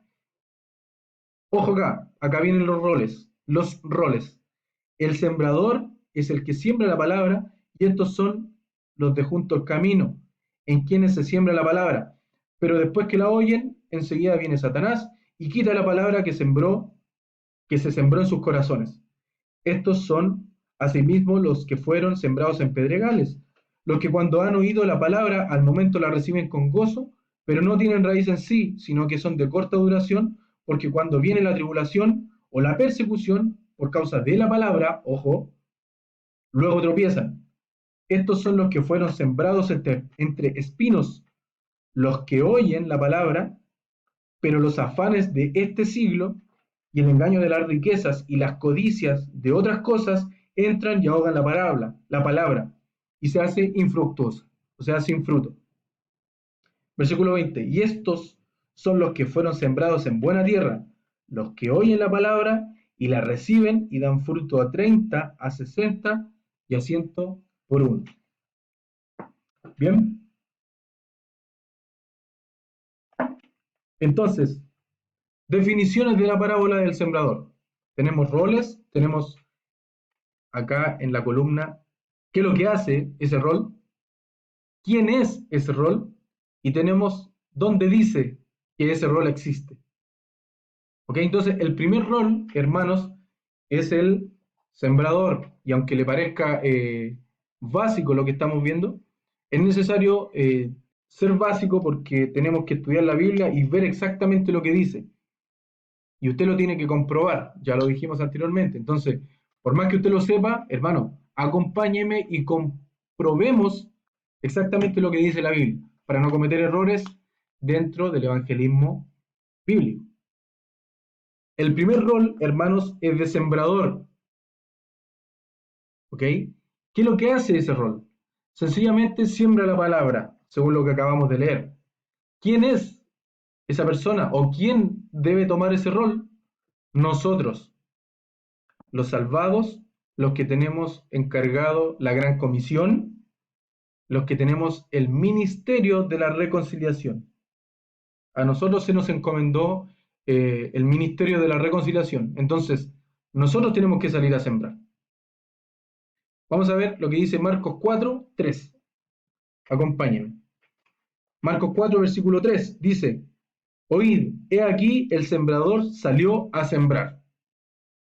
Ojo acá, acá vienen los roles, los roles. El sembrador es el que siembra la palabra y estos son los de junto al camino, en quienes se siembra la palabra. Pero después que la oyen, enseguida viene Satanás y quita la palabra que se sembró en sus corazones. Estos son asimismo los que fueron sembrados en pedregales, los que cuando han oído la palabra al momento la reciben con gozo, pero no tienen raíz en sí, sino que son de corta duración, porque cuando viene la tribulación o la persecución por causa de la palabra, ojo, luego tropiezan. Estos son los que fueron sembrados entre espinos, los que oyen la palabra, pero los afanes de este siglo y el engaño de las riquezas y las codicias de otras cosas entran y ahogan la palabra, y se hace infructuosa, o sea, sin fruto. Versículo 20. Y estos son los que fueron sembrados en buena tierra, los que oyen la palabra y la reciben y dan fruto a 30, a 60 y a 100 por uno. Bien, entonces, definiciones de la parábola del sembrador. Tenemos roles, tenemos acá en la columna qué es lo que hace ese rol, quién es ese rol, y tenemos dónde dice que ese rol existe. ¿Ok? Entonces, el primer rol, hermanos, es el sembrador, y aunque le parezca básico lo que estamos viendo, es necesario ser básico porque tenemos que estudiar la Biblia y ver exactamente lo que dice. Y usted lo tiene que comprobar, ya lo dijimos anteriormente. Entonces, por más que usted lo sepa, hermano, acompáñeme y comprobemos exactamente lo que dice la Biblia, para no cometer errores dentro del evangelismo bíblico. El primer rol, hermanos, es de sembrador. ¿Ok? ¿Qué es lo que hace ese rol? Sencillamente siembra la palabra, según lo que acabamos de leer. ¿Quién es esa persona o quién debe tomar ese rol? Nosotros, los salvados, los que tenemos encargado la gran comisión, los que tenemos el ministerio de la reconciliación. A nosotros se nos encomendó el ministerio de la reconciliación. Entonces, nosotros tenemos que salir a sembrar. Vamos a ver lo que dice Marcos 4, 3. Acompáñenme. Marcos 4, versículo 3 dice: Oíd, he aquí el sembrador salió a sembrar.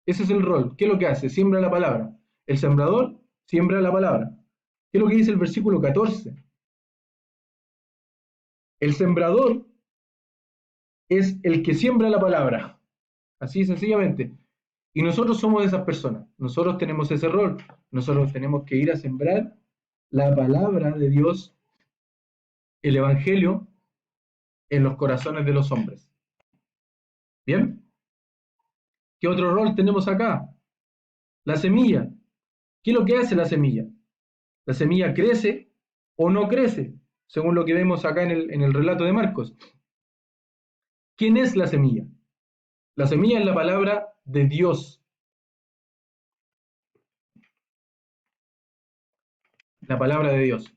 Ese es el rol. ¿Qué es lo que hace? Siembra la palabra. El sembrador siembra la palabra. ¿Qué es lo que dice el versículo 14? El sembrador es el que siembra la palabra. Así sencillamente. Y nosotros somos esas personas. Nosotros tenemos ese rol. Nosotros tenemos que ir a sembrar la palabra de Dios, el Evangelio, en los corazones de los hombres. ¿Bien? ¿Qué otro rol tenemos acá? La semilla. ¿Qué es lo que hace la semilla? La semilla crece o no crece, según lo que vemos acá en el relato de Marcos. ¿Quién es la semilla? La semilla es la palabra de Dios. La palabra de Dios.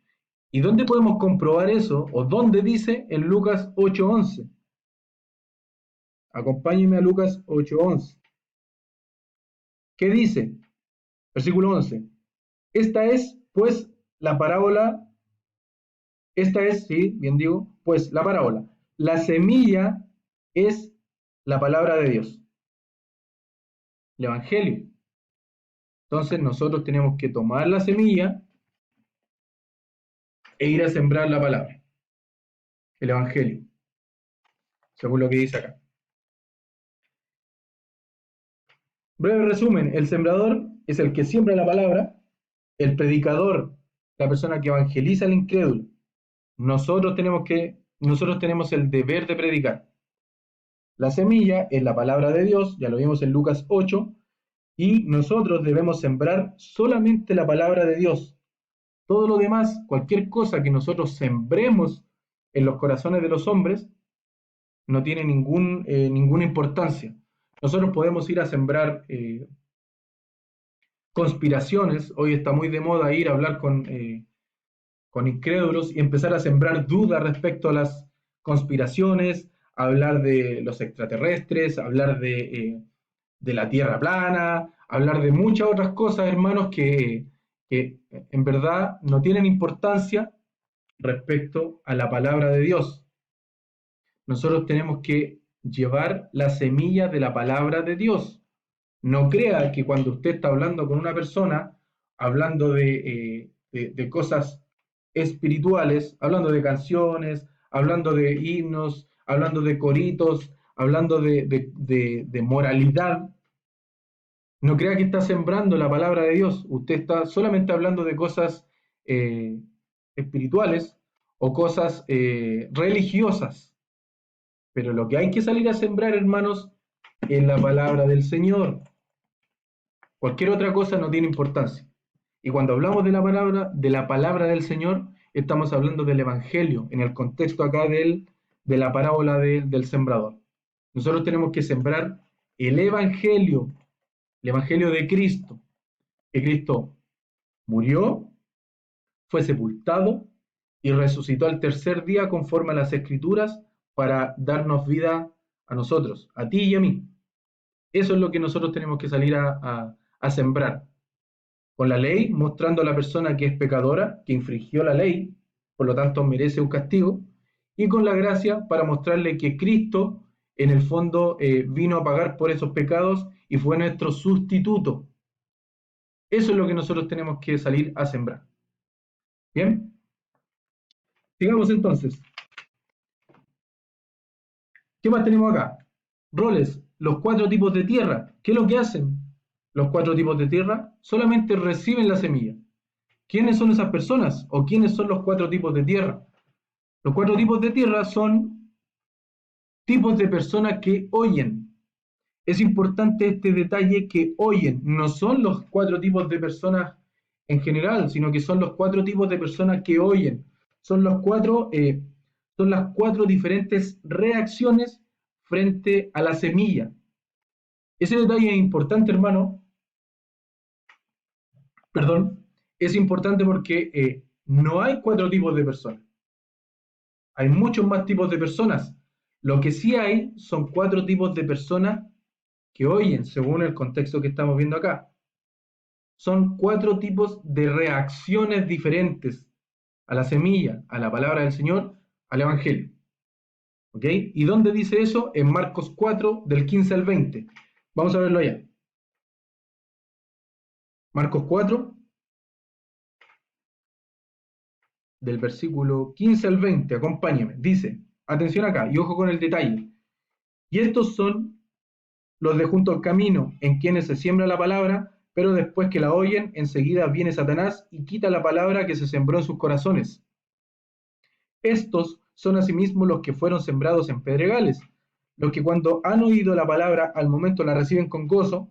¿Y dónde podemos comprobar eso? ¿O dónde dice? En Lucas 8:11. Acompáñeme a Lucas 8:11. ¿Qué dice? Versículo 11. Esta es, pues, la parábola. Esta es, sí, bien digo, pues la parábola. La semilla es la palabra de Dios, el Evangelio. Entonces nosotros tenemos que tomar la semilla e ir a sembrar la palabra, el Evangelio, según lo que dice acá. Breve resumen, el sembrador es el que siembra la palabra, el predicador, la persona que evangeliza al incrédulo. Nosotros tenemos el deber de predicar. La semilla es la palabra de Dios, ya lo vimos en Lucas 8, y nosotros debemos sembrar solamente la palabra de Dios. Todo lo demás, cualquier cosa que nosotros sembremos en los corazones de los hombres, no tiene ninguna importancia. Nosotros podemos ir a sembrar conspiraciones. Hoy está muy de moda ir a hablar con incrédulos y empezar a sembrar dudas respecto a las conspiraciones, hablar de los extraterrestres, hablar de la tierra plana, hablar de muchas otras cosas, hermanos, que en verdad no tienen importancia respecto a la palabra de Dios. Nosotros tenemos que llevar la semilla de la palabra de Dios. No crea que cuando usted está hablando con una persona, hablando de cosas espirituales, hablando de canciones, hablando de himnos, hablando de coritos, hablando de moralidad, no crea que está sembrando la palabra de Dios. Usted está solamente hablando de cosas eh, espirituales o cosas religiosas. Pero lo que hay que salir a sembrar, hermanos, es la palabra del Señor. Cualquier otra cosa no tiene importancia. Y cuando hablamos de la palabra del Señor, estamos hablando del Evangelio, en el contexto acá de la parábola del sembrador. Nosotros tenemos que sembrar el Evangelio de Cristo, que Cristo murió, fue sepultado y resucitó al tercer día conforme a las Escrituras para darnos vida a nosotros, a ti y a mí. Eso es lo que nosotros tenemos que salir a sembrar. Con la ley, mostrando a la persona que es pecadora, que infringió la ley, por lo tanto merece un castigo, y con la gracia para mostrarle que Cristo, en el fondo, vino a pagar por esos pecados y fue nuestro sustituto. Eso es lo que nosotros tenemos que salir a sembrar. ¿Bien? Sigamos entonces. ¿Qué más tenemos acá? Roles, los 4 tipos de tierra. ¿Qué es lo que hacen los 4 tipos de tierra? Solamente reciben la semilla. ¿Quiénes son esas personas? ¿O quiénes son los 4 tipos de tierra? Los 4 tipos de tierra son tipos de personas que oyen. Es importante este detalle que oyen. No son los 4 tipos de personas en general, sino que son los 4 tipos de personas que oyen. Son son las 4 diferentes reacciones frente a la semilla. Ese detalle es importante, hermano. Perdón. Es importante porque no hay 4 tipos de personas. Hay muchos más tipos de personas. Lo que sí hay son 4 tipos de personas que oyen, según el contexto que estamos viendo acá. Son 4 tipos de reacciones diferentes a la semilla, a la palabra del Señor, al Evangelio. ¿Ok? ¿Y dónde dice eso? En Marcos 4, del 15 al 20. Vamos a verlo allá. Marcos 4, del versículo 15 al 20, acompáñame. Dice, atención acá, y ojo con el detalle. Y estos son los de junto al camino, en quienes se siembra la palabra, pero después que la oyen, enseguida viene Satanás y quita la palabra que se sembró en sus corazones. Estos son asimismo los que fueron sembrados en pedregales, los que cuando han oído la palabra al momento la reciben con gozo,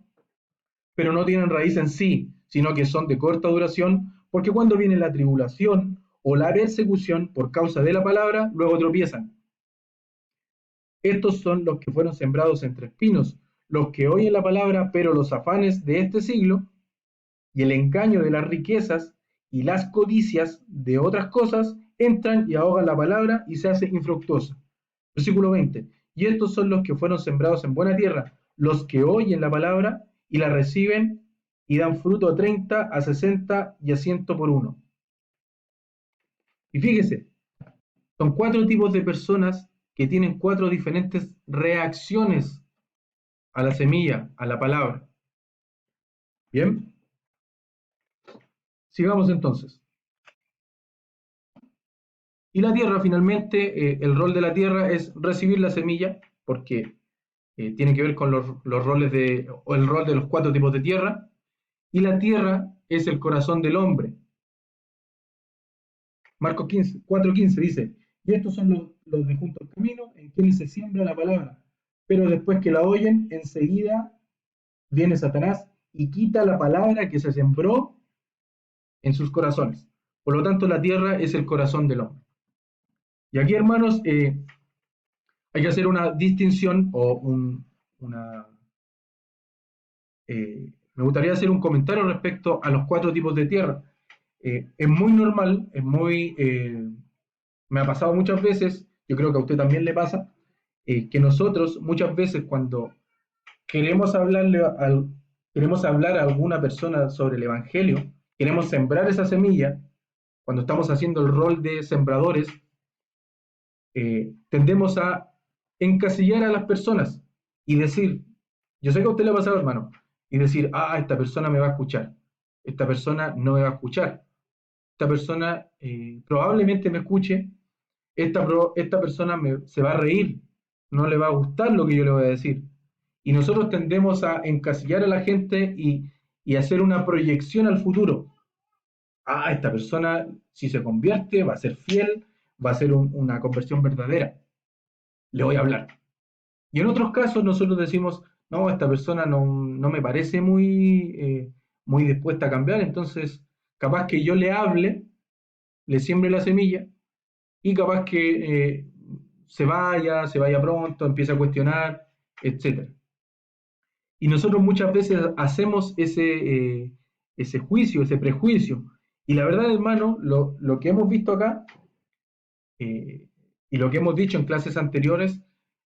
pero no tienen raíz en sí, sino que son de corta duración, porque cuando viene la tribulación o la persecución por causa de la palabra, luego tropiezan. Estos son los que fueron sembrados entre espinos, los que oyen la palabra, pero los afanes de este siglo y el engaño de las riquezas y las codicias de otras cosas entran y ahogan la palabra y se hace infructuosa. Versículo 20. Y estos son los que fueron sembrados en buena tierra, los que oyen la palabra y la reciben y dan fruto a 30, a 60 y a 100 por uno. Y fíjese, son 4 tipos de personas que tienen 4 diferentes reacciones a la semilla, a la palabra. Bien, sigamos entonces. Y la tierra, finalmente, el rol de la tierra es recibir la semilla, porque tiene que ver con los roles o el rol de los 4 tipos de tierra. Y la tierra es el corazón del hombre. Marcos 4:15 dice, y estos son los de junto al camino, en quienes se siembra la palabra. Pero después que la oyen, enseguida viene Satanás y quita la palabra que se sembró en sus corazones. Por lo tanto, la tierra es el corazón del hombre. Y aquí, hermanos, hay que hacer una distinción o me gustaría hacer un comentario respecto a los 4 tipos de tierra. Es muy normal, me ha pasado muchas veces, yo creo que a usted también le pasa, que nosotros muchas veces cuando queremos queremos hablar a alguna persona sobre el Evangelio, queremos sembrar esa semilla, cuando estamos haciendo el rol de sembradores, tendemos a encasillar a las personas y decir, yo sé que a usted le ha pasado, hermano, y decir, esta persona me va a escuchar, esta persona no me va a escuchar, esta persona probablemente me escuche, esta persona se va a reír, no le va a gustar lo que yo le voy a decir. Y nosotros tendemos a encasillar a la gente y hacer una proyección al futuro. Esta persona, si se convierte, va a ser fiel, va a ser una conversión verdadera. Le voy a hablar. Y en otros casos nosotros decimos, no, esta persona no me parece muy dispuesta a cambiar, entonces capaz que yo le hable, le siembre la semilla y capaz que se vaya pronto, empiece a cuestionar, etcétera. Y nosotros muchas veces hacemos ese juicio, ese prejuicio. Y la verdad, hermano, lo que hemos visto acá eh, y lo que hemos dicho en clases anteriores,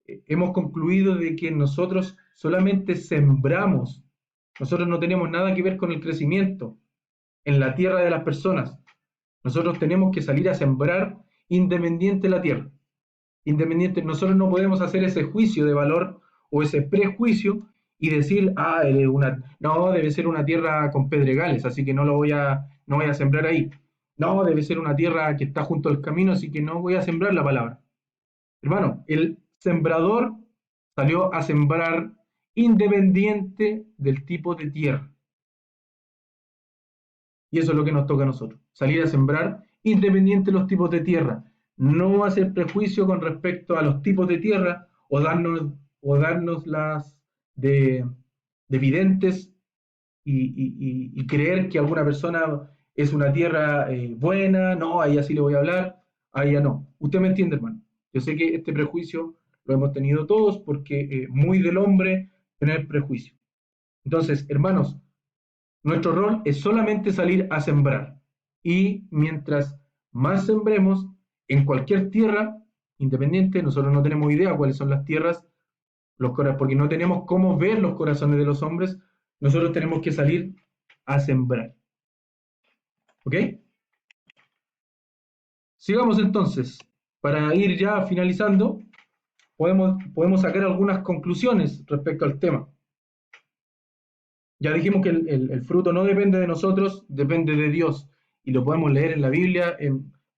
hemos concluido de que nosotros solamente sembramos, nosotros no tenemos nada que ver con el crecimiento en la tierra de las personas. Nosotros tenemos que salir a sembrar independiente de la tierra. Independiente, nosotros no podemos hacer ese juicio de valor o ese prejuicio y decir, no, debe ser una tierra con pedregales, así que no voy a sembrar ahí. No, debe ser una tierra que está junto al camino, así que no voy a sembrar la palabra. Hermano, el sembrador salió a sembrar independiente del tipo de tierra. Y eso es lo que nos toca a nosotros, salir a sembrar independiente de los tipos de tierra. No hacer prejuicio con respecto a los tipos de tierra o darnos las de videntes y creer que alguna persona es una tierra buena, no, a ella sí le voy a hablar, a ella no. Usted me entiende, hermano. Yo sé que este prejuicio lo hemos tenido todos porque muy del hombre tener prejuicio. Entonces, hermanos, nuestro rol es solamente salir a sembrar. Y mientras más sembremos en cualquier tierra, independiente, nosotros no tenemos idea cuáles son las tierras, porque no tenemos cómo ver los corazones de los hombres, nosotros tenemos que salir a sembrar. ¿Ok? Sigamos entonces. Para ir ya finalizando, podemos sacar algunas conclusiones respecto al tema. Ya dijimos que el fruto no depende de nosotros, depende de Dios. Y lo podemos leer en la Biblia.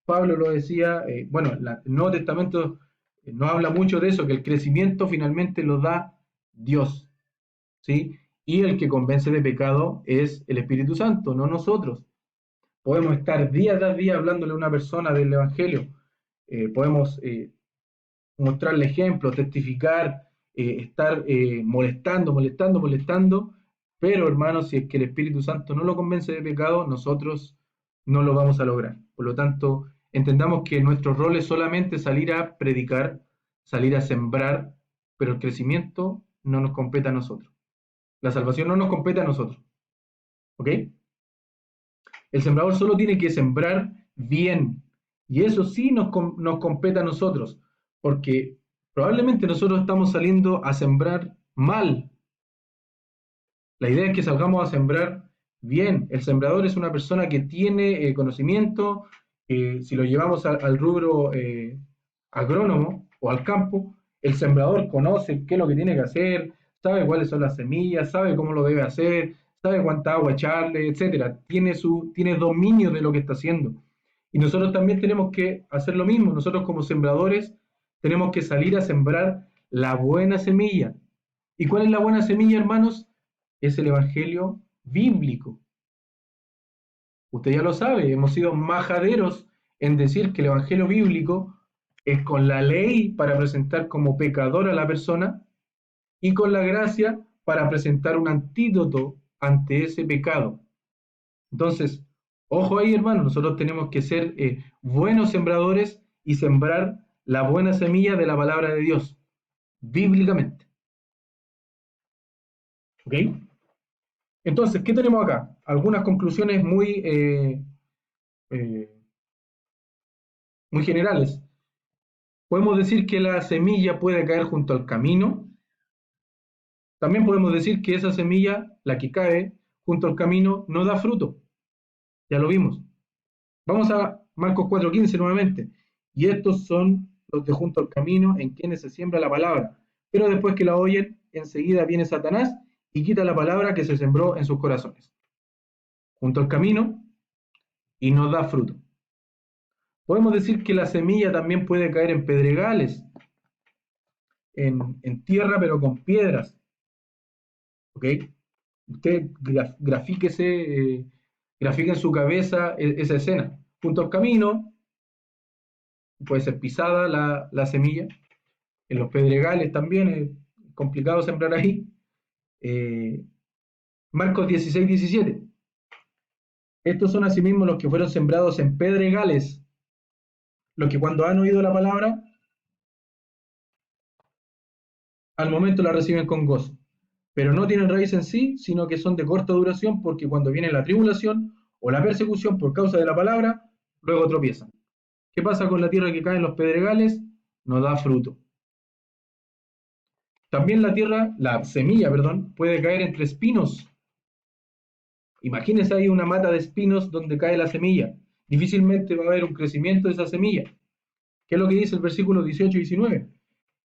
Pablo lo decía, bueno, el Nuevo Testamento nos habla mucho de eso, que el crecimiento finalmente lo da Dios. ¿Sí? Y el que convence de pecado es el Espíritu Santo, no nosotros. Podemos estar día tras día hablándole a una persona del Evangelio. Podemos mostrarle ejemplos, testificar, estar molestando, pero hermanos, si es que el Espíritu Santo no lo convence de pecado, nosotros no lo vamos a lograr. Por lo tanto, entendamos que nuestro rol es solamente salir a predicar, salir a sembrar, pero el crecimiento no nos compete a nosotros. La salvación no nos compete a nosotros. ¿Ok? El sembrador solo tiene que sembrar bien. Y eso sí nos compete a nosotros, porque probablemente nosotros estamos saliendo a sembrar mal. La idea es que salgamos a sembrar bien. El sembrador es una persona que tiene conocimiento. Si lo llevamos al rubro agrónomo o al campo, el sembrador conoce qué es lo que tiene que hacer, sabe cuáles son las semillas, sabe cómo lo debe hacer, sabe cuánta agua echarle, etcétera. Tiene dominio de lo que está haciendo. Y nosotros también tenemos que hacer lo mismo. Nosotros como sembradores tenemos que salir a sembrar la buena semilla. ¿Y cuál es la buena semilla, hermanos? Es el Evangelio bíblico. Usted ya lo sabe, hemos sido majaderos en decir que el Evangelio bíblico es con la ley para presentar como pecador a la persona y con la gracia para presentar un antídoto ante ese pecado. Entonces, ojo ahí, hermano, nosotros tenemos que ser buenos sembradores y sembrar la buena semilla de la palabra de Dios, bíblicamente. ¿Ok? Entonces, ¿qué tenemos acá? Algunas conclusiones eh, muy generales. Podemos decir que la semilla puede caer junto al camino. También podemos decir que esa semilla, la que cae junto al camino, no da fruto. Ya lo vimos. Vamos a Marcos 4:15 nuevamente. Y estos son los de junto al camino en quienes se siembra la palabra. Pero después que la oyen, enseguida viene Satanás y quita la palabra que se sembró en sus corazones, junto al camino, y no da fruto. Podemos decir que la semilla también puede caer en pedregales, en tierra, pero con piedras. ¿Ok? Usted grafique en su cabeza esa escena. Junto al camino, puede ser pisada la semilla. En los pedregales también es complicado sembrar ahí. Marcos 16:17. Estos son asimismo los que fueron sembrados en pedregales, los que cuando han oído la palabra, al momento la reciben con gozo, pero no tienen raíz en sí, sino que son de corta duración, porque cuando viene la tribulación o la persecución por causa de la palabra, luego tropiezan. ¿Qué pasa con la tierra que cae en los pedregales? No da fruto. También la semilla, perdón, puede caer entre espinos. Imagínense ahí una mata de espinos donde cae la semilla. Difícilmente va a haber un crecimiento de esa semilla. ¿Qué es lo que dice el versículo 18 y 19?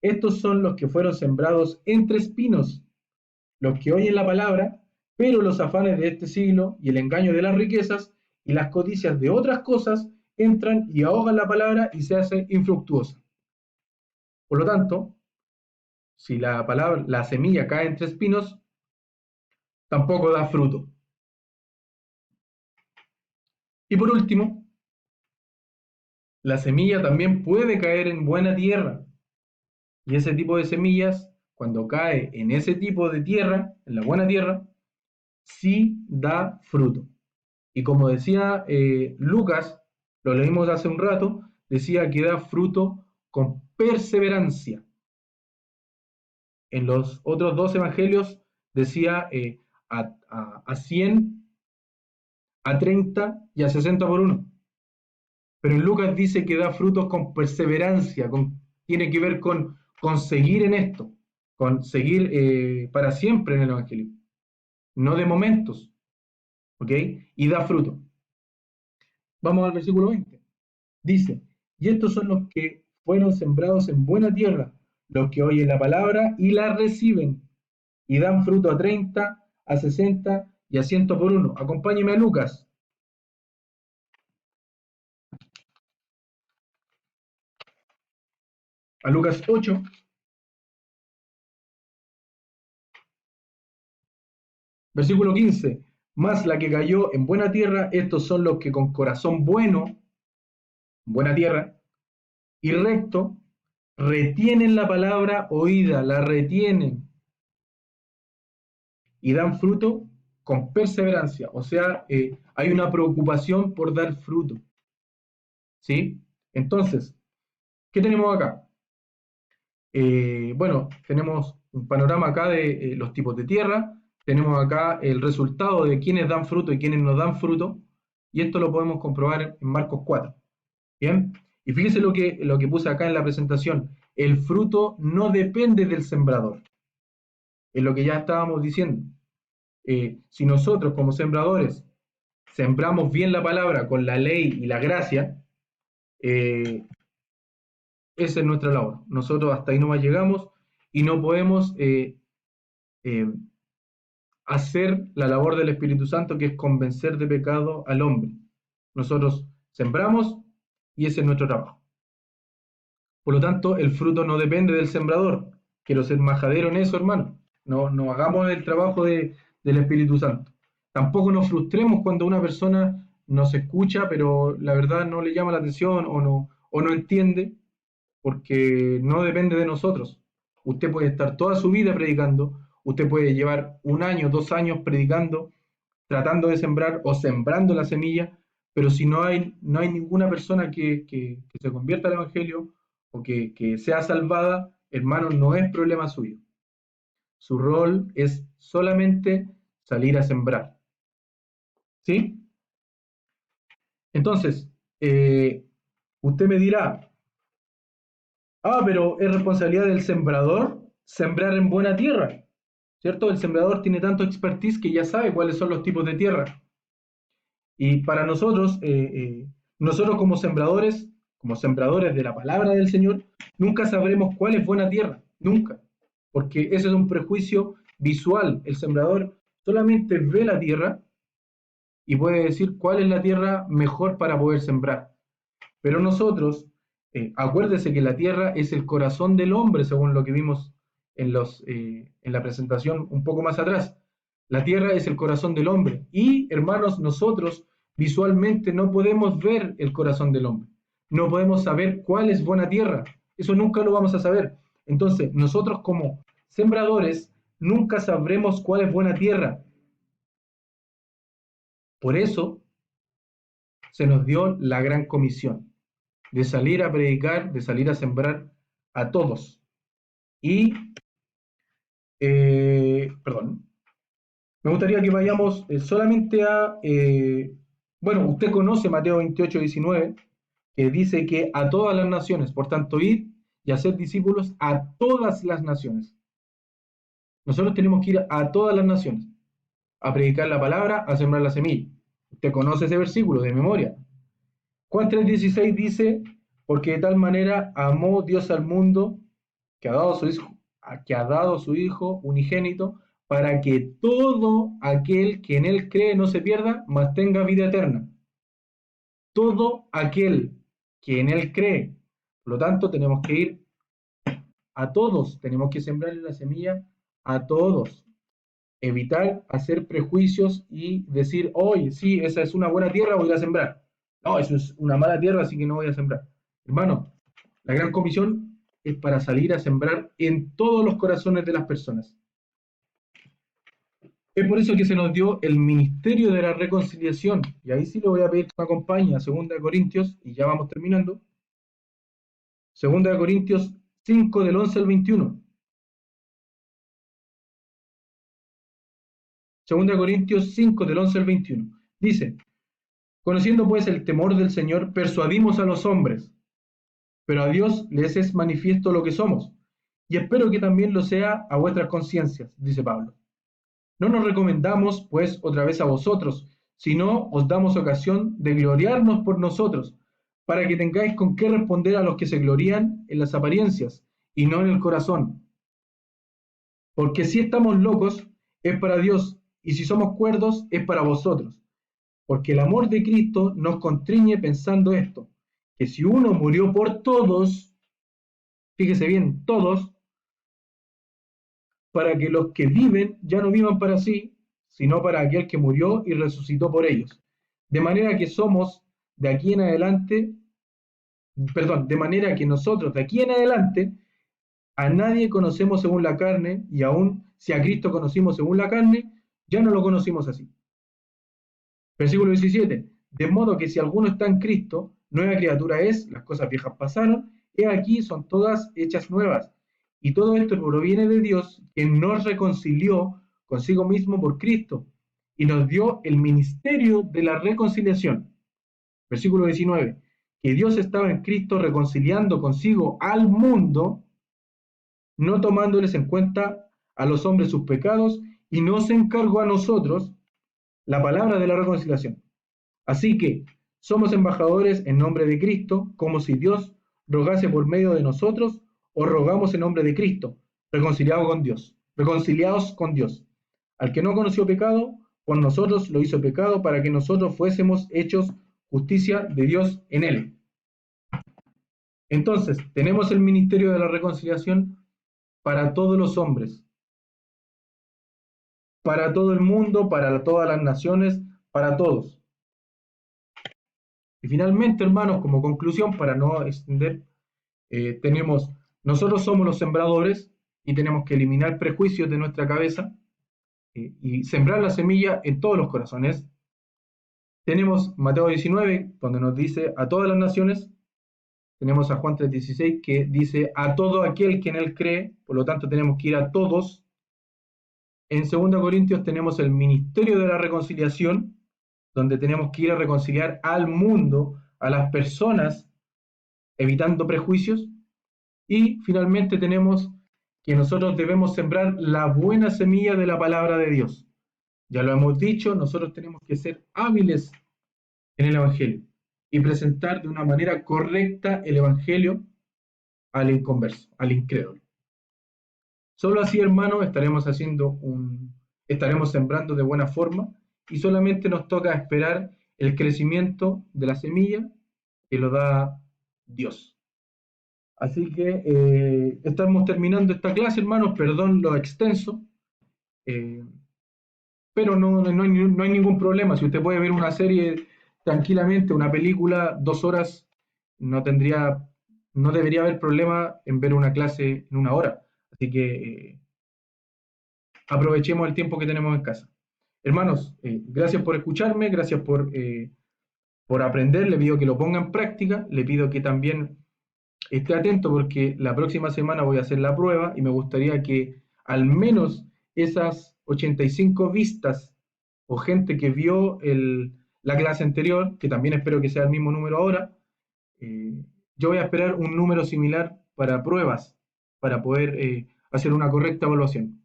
Estos son los que fueron sembrados entre espinos, los que oyen la palabra, pero los afanes de este siglo y el engaño de las riquezas y las codicias de otras cosas entran y ahogan la palabra y se hace infructuosa. Por lo tanto, si la semilla cae entre espinos, tampoco da fruto. Y por último, la semilla también puede caer en buena tierra. Y ese tipo de semillas, cuando cae en ese tipo de tierra, en la buena tierra, sí da fruto. Y como decía Lucas, lo leímos hace un rato, decía que da fruto con perseverancia. En los otros dos evangelios decía a 100, a 30 y a 60 por uno. Pero en Lucas dice que da frutos con perseverancia, tiene que ver con seguir en esto, con seguir para siempre en el evangelio, no de momentos, ¿ok? Y da fruto. Vamos al versículo 20. Dice, y estos son los que fueron sembrados en buena tierra, los que oyen la palabra y la reciben, y dan fruto a 30, a 60 y a 100 por uno. Acompáñeme a Lucas. A Lucas 8. Versículo 15. Más la que cayó en buena tierra, estos son los que con corazón bueno, buena tierra, y recto, retienen la palabra oída, la retienen, y dan fruto con perseverancia. O sea, hay una preocupación por dar fruto. ¿Sí? Entonces, ¿qué tenemos acá? Bueno, tenemos un panorama acá de los tipos de tierra, tenemos acá el resultado de quienes dan fruto y quienes no dan fruto, y esto lo podemos comprobar en Marcos 4. ¿Bien? Y fíjese lo que puse acá en la presentación. El fruto no depende del sembrador. Es lo que ya estábamos diciendo. Si nosotros como sembradores sembramos bien la palabra con la ley y la gracia, esa es nuestra labor. Nosotros hasta ahí nomás llegamos y no podemos hacer la labor del Espíritu Santo, que es convencer de pecado al hombre. Nosotros sembramos y ese es nuestro trabajo. Por lo tanto, el fruto no depende del sembrador. Quiero ser majadero en eso, hermano. No hagamos el trabajo del Espíritu Santo. Tampoco nos frustremos cuando una persona nos escucha, pero la verdad no le llama la atención o no entiende, porque no depende de nosotros. Usted puede estar toda su vida predicando, usted puede llevar 1 año, 2 años predicando, tratando de sembrar o sembrando la semilla, pero si no hay ninguna persona que se convierta al Evangelio o que sea salvada, hermano, no es problema suyo. Su rol es solamente salir a sembrar. ¿Sí? Entonces, usted me dirá, pero es responsabilidad del sembrador sembrar en buena tierra, ¿cierto? El sembrador tiene tanto expertise que ya sabe cuáles son los tipos de tierra. Y para nosotros como sembradores de la palabra del Señor, nunca sabremos cuál es buena tierra, nunca, porque ese es un prejuicio visual. El sembrador solamente ve la tierra y puede decir cuál es la tierra mejor para poder sembrar. Pero nosotros, acuérdese que la tierra es el corazón del hombre, según lo que vimos en la presentación un poco más atrás. La tierra es el corazón del hombre. Y, hermanos, nosotros visualmente no podemos ver el corazón del hombre. No podemos saber cuál es buena tierra. Eso nunca lo vamos a saber. Entonces, nosotros como sembradores nunca sabremos cuál es buena tierra. Por eso se nos dio la gran comisión de salir a predicar, de salir a sembrar a todos. Y, perdón, me gustaría que vayamos solamente bueno, usted conoce Mateo 28:19, que dice que a todas las naciones, por tanto, id y hacer discípulos a todas las naciones. Nosotros tenemos que ir a todas las naciones, a predicar la palabra, a sembrar la semilla. Usted conoce ese versículo de memoria. Juan 3:16 dice, porque de tal manera amó Dios al mundo, que ha dado su Hijo unigénito, para que todo aquel que en Él cree no se pierda, mas tenga vida eterna. Todo aquel que en Él cree. Por lo tanto, tenemos que ir a todos, tenemos que sembrarle la semilla a todos. Evitar hacer prejuicios y decir, oye, sí, esa es una buena tierra, voy a sembrar. No, eso es una mala tierra, así que no voy a sembrar. Hermano, la gran comisión es para salir a sembrar en todos los corazones de las personas. Es por eso que se nos dio el ministerio de la reconciliación. Y ahí sí le voy a pedir que me acompañe a 2 Corintios, y ya vamos terminando. 2 Corintios 5, del 11 al 21. 2 Corintios 5, del 11 al 21. Dice, conociendo pues el temor del Señor, persuadimos a los hombres, pero a Dios les es manifiesto lo que somos, y espero que también lo sea a vuestras conciencias, dice Pablo. No nos recomendamos, pues, otra vez a vosotros, sino os damos ocasión de gloriarnos por nosotros, para que tengáis con qué responder a los que se glorían en las apariencias y no en el corazón. Porque si estamos locos, es para Dios, y si somos cuerdos, es para vosotros. Porque el amor de Cristo nos constriñe pensando esto, que si uno murió por todos, fíjese bien, todos, para que los que viven ya no vivan para sí, sino para aquel que murió y resucitó por ellos. De manera que somos de aquí en adelante, perdón, de manera que nosotros de aquí en adelante a nadie conocemos según la carne, y aún si a Cristo conocimos según la carne, ya no lo conocimos así. Versículo 17. De modo que si alguno está en Cristo, nueva criatura es, las cosas viejas pasaron, he aquí son todas hechas nuevas. Y todo esto proviene de Dios, quien nos reconcilió consigo mismo por Cristo y nos dio el ministerio de la reconciliación. Versículo 19. Que Dios estaba en Cristo reconciliando consigo al mundo, no tomándoles en cuenta a los hombres sus pecados, y nos encargó a nosotros la palabra de la reconciliación. Así que somos embajadores en nombre de Cristo, como si Dios rogase por medio de nosotros, o rogamos en nombre de Cristo, reconciliados con Dios. Al que no conoció pecado, por nosotros lo hizo pecado, para que nosotros fuésemos hechos justicia de Dios en él. Entonces, tenemos el ministerio de la reconciliación para todos los hombres, para todo el mundo, para todas las naciones, para todos. Y finalmente, hermanos, como conclusión, para no extender, nosotros somos los sembradores y tenemos que eliminar prejuicios de nuestra cabeza y sembrar la semilla en todos los corazones. Tenemos Mateo 19, donde nos dice a todas las naciones. Tenemos a Juan 3:16, que dice a todo aquel que en él cree, por lo tanto tenemos que ir a todos. En 2 Corintios tenemos el ministerio de la reconciliación, donde tenemos que ir a reconciliar al mundo, a las personas, evitando prejuicios. Y finalmente tenemos que nosotros debemos sembrar la buena semilla de la palabra de Dios. Ya lo hemos dicho, nosotros tenemos que ser hábiles en el Evangelio y presentar de una manera correcta el Evangelio al inconverso, al incrédulo. Solo así, hermano, estaremos sembrando de buena forma y solamente nos toca esperar el crecimiento de la semilla que lo da Dios. Así que estamos terminando esta clase, hermanos, perdón lo extenso, eh, pero no hay ningún problema. Si usted puede ver una serie tranquilamente, una película, 2 horas, no tendría, no debería haber problema en ver una clase en 1 hora. Así que aprovechemos el tiempo que tenemos en casa. Hermanos, gracias por escucharme, gracias por aprender, le pido que lo ponga en práctica, le pido que también esté atento porque la próxima semana voy a hacer la prueba y me gustaría que al menos esas 85 vistas o gente que vio la clase anterior, que también espero que sea el mismo número ahora, yo voy a esperar un número similar para pruebas, para poder hacer una correcta evaluación.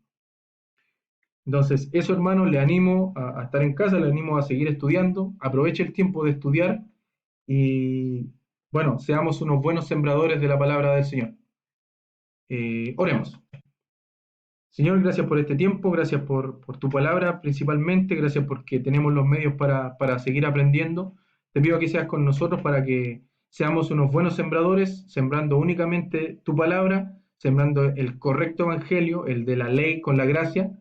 Entonces, eso hermano, le animo a estar en casa, le animo a seguir estudiando, aproveche el tiempo de estudiar y bueno, seamos unos buenos sembradores de la palabra del Señor. Oremos. Señor, gracias por este tiempo, gracias por tu palabra principalmente, gracias porque tenemos los medios para seguir aprendiendo. Te pido que seas con nosotros para que seamos unos buenos sembradores, sembrando únicamente tu palabra, sembrando el correcto evangelio, el de la ley con la gracia,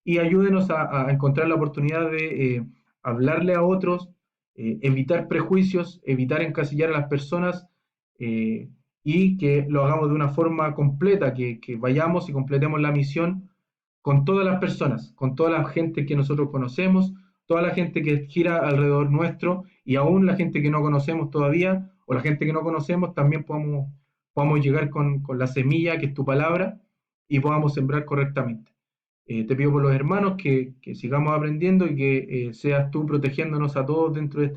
y ayúdenos a encontrar la oportunidad de hablarle a otros, evitar prejuicios, evitar encasillar a las personas. Y que lo hagamos de una forma completa, que vayamos y completemos la misión con todas las personas, con toda la gente que nosotros conocemos, toda la gente que gira alrededor nuestro y aún la gente que no conocemos todavía o la gente que no conocemos también podamos llegar con la semilla que es tu palabra y podamos sembrar correctamente. Te pido por los hermanos que sigamos aprendiendo y que seas tú protegiéndonos a todos dentro de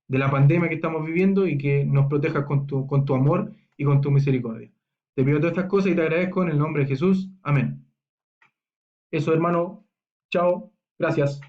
de la pandemia que estamos viviendo y que nos protejas con tu amor y con tu misericordia. Te pido todas estas cosas y te agradezco en el nombre de Jesús. Amén. Eso, hermano. Chao. Gracias.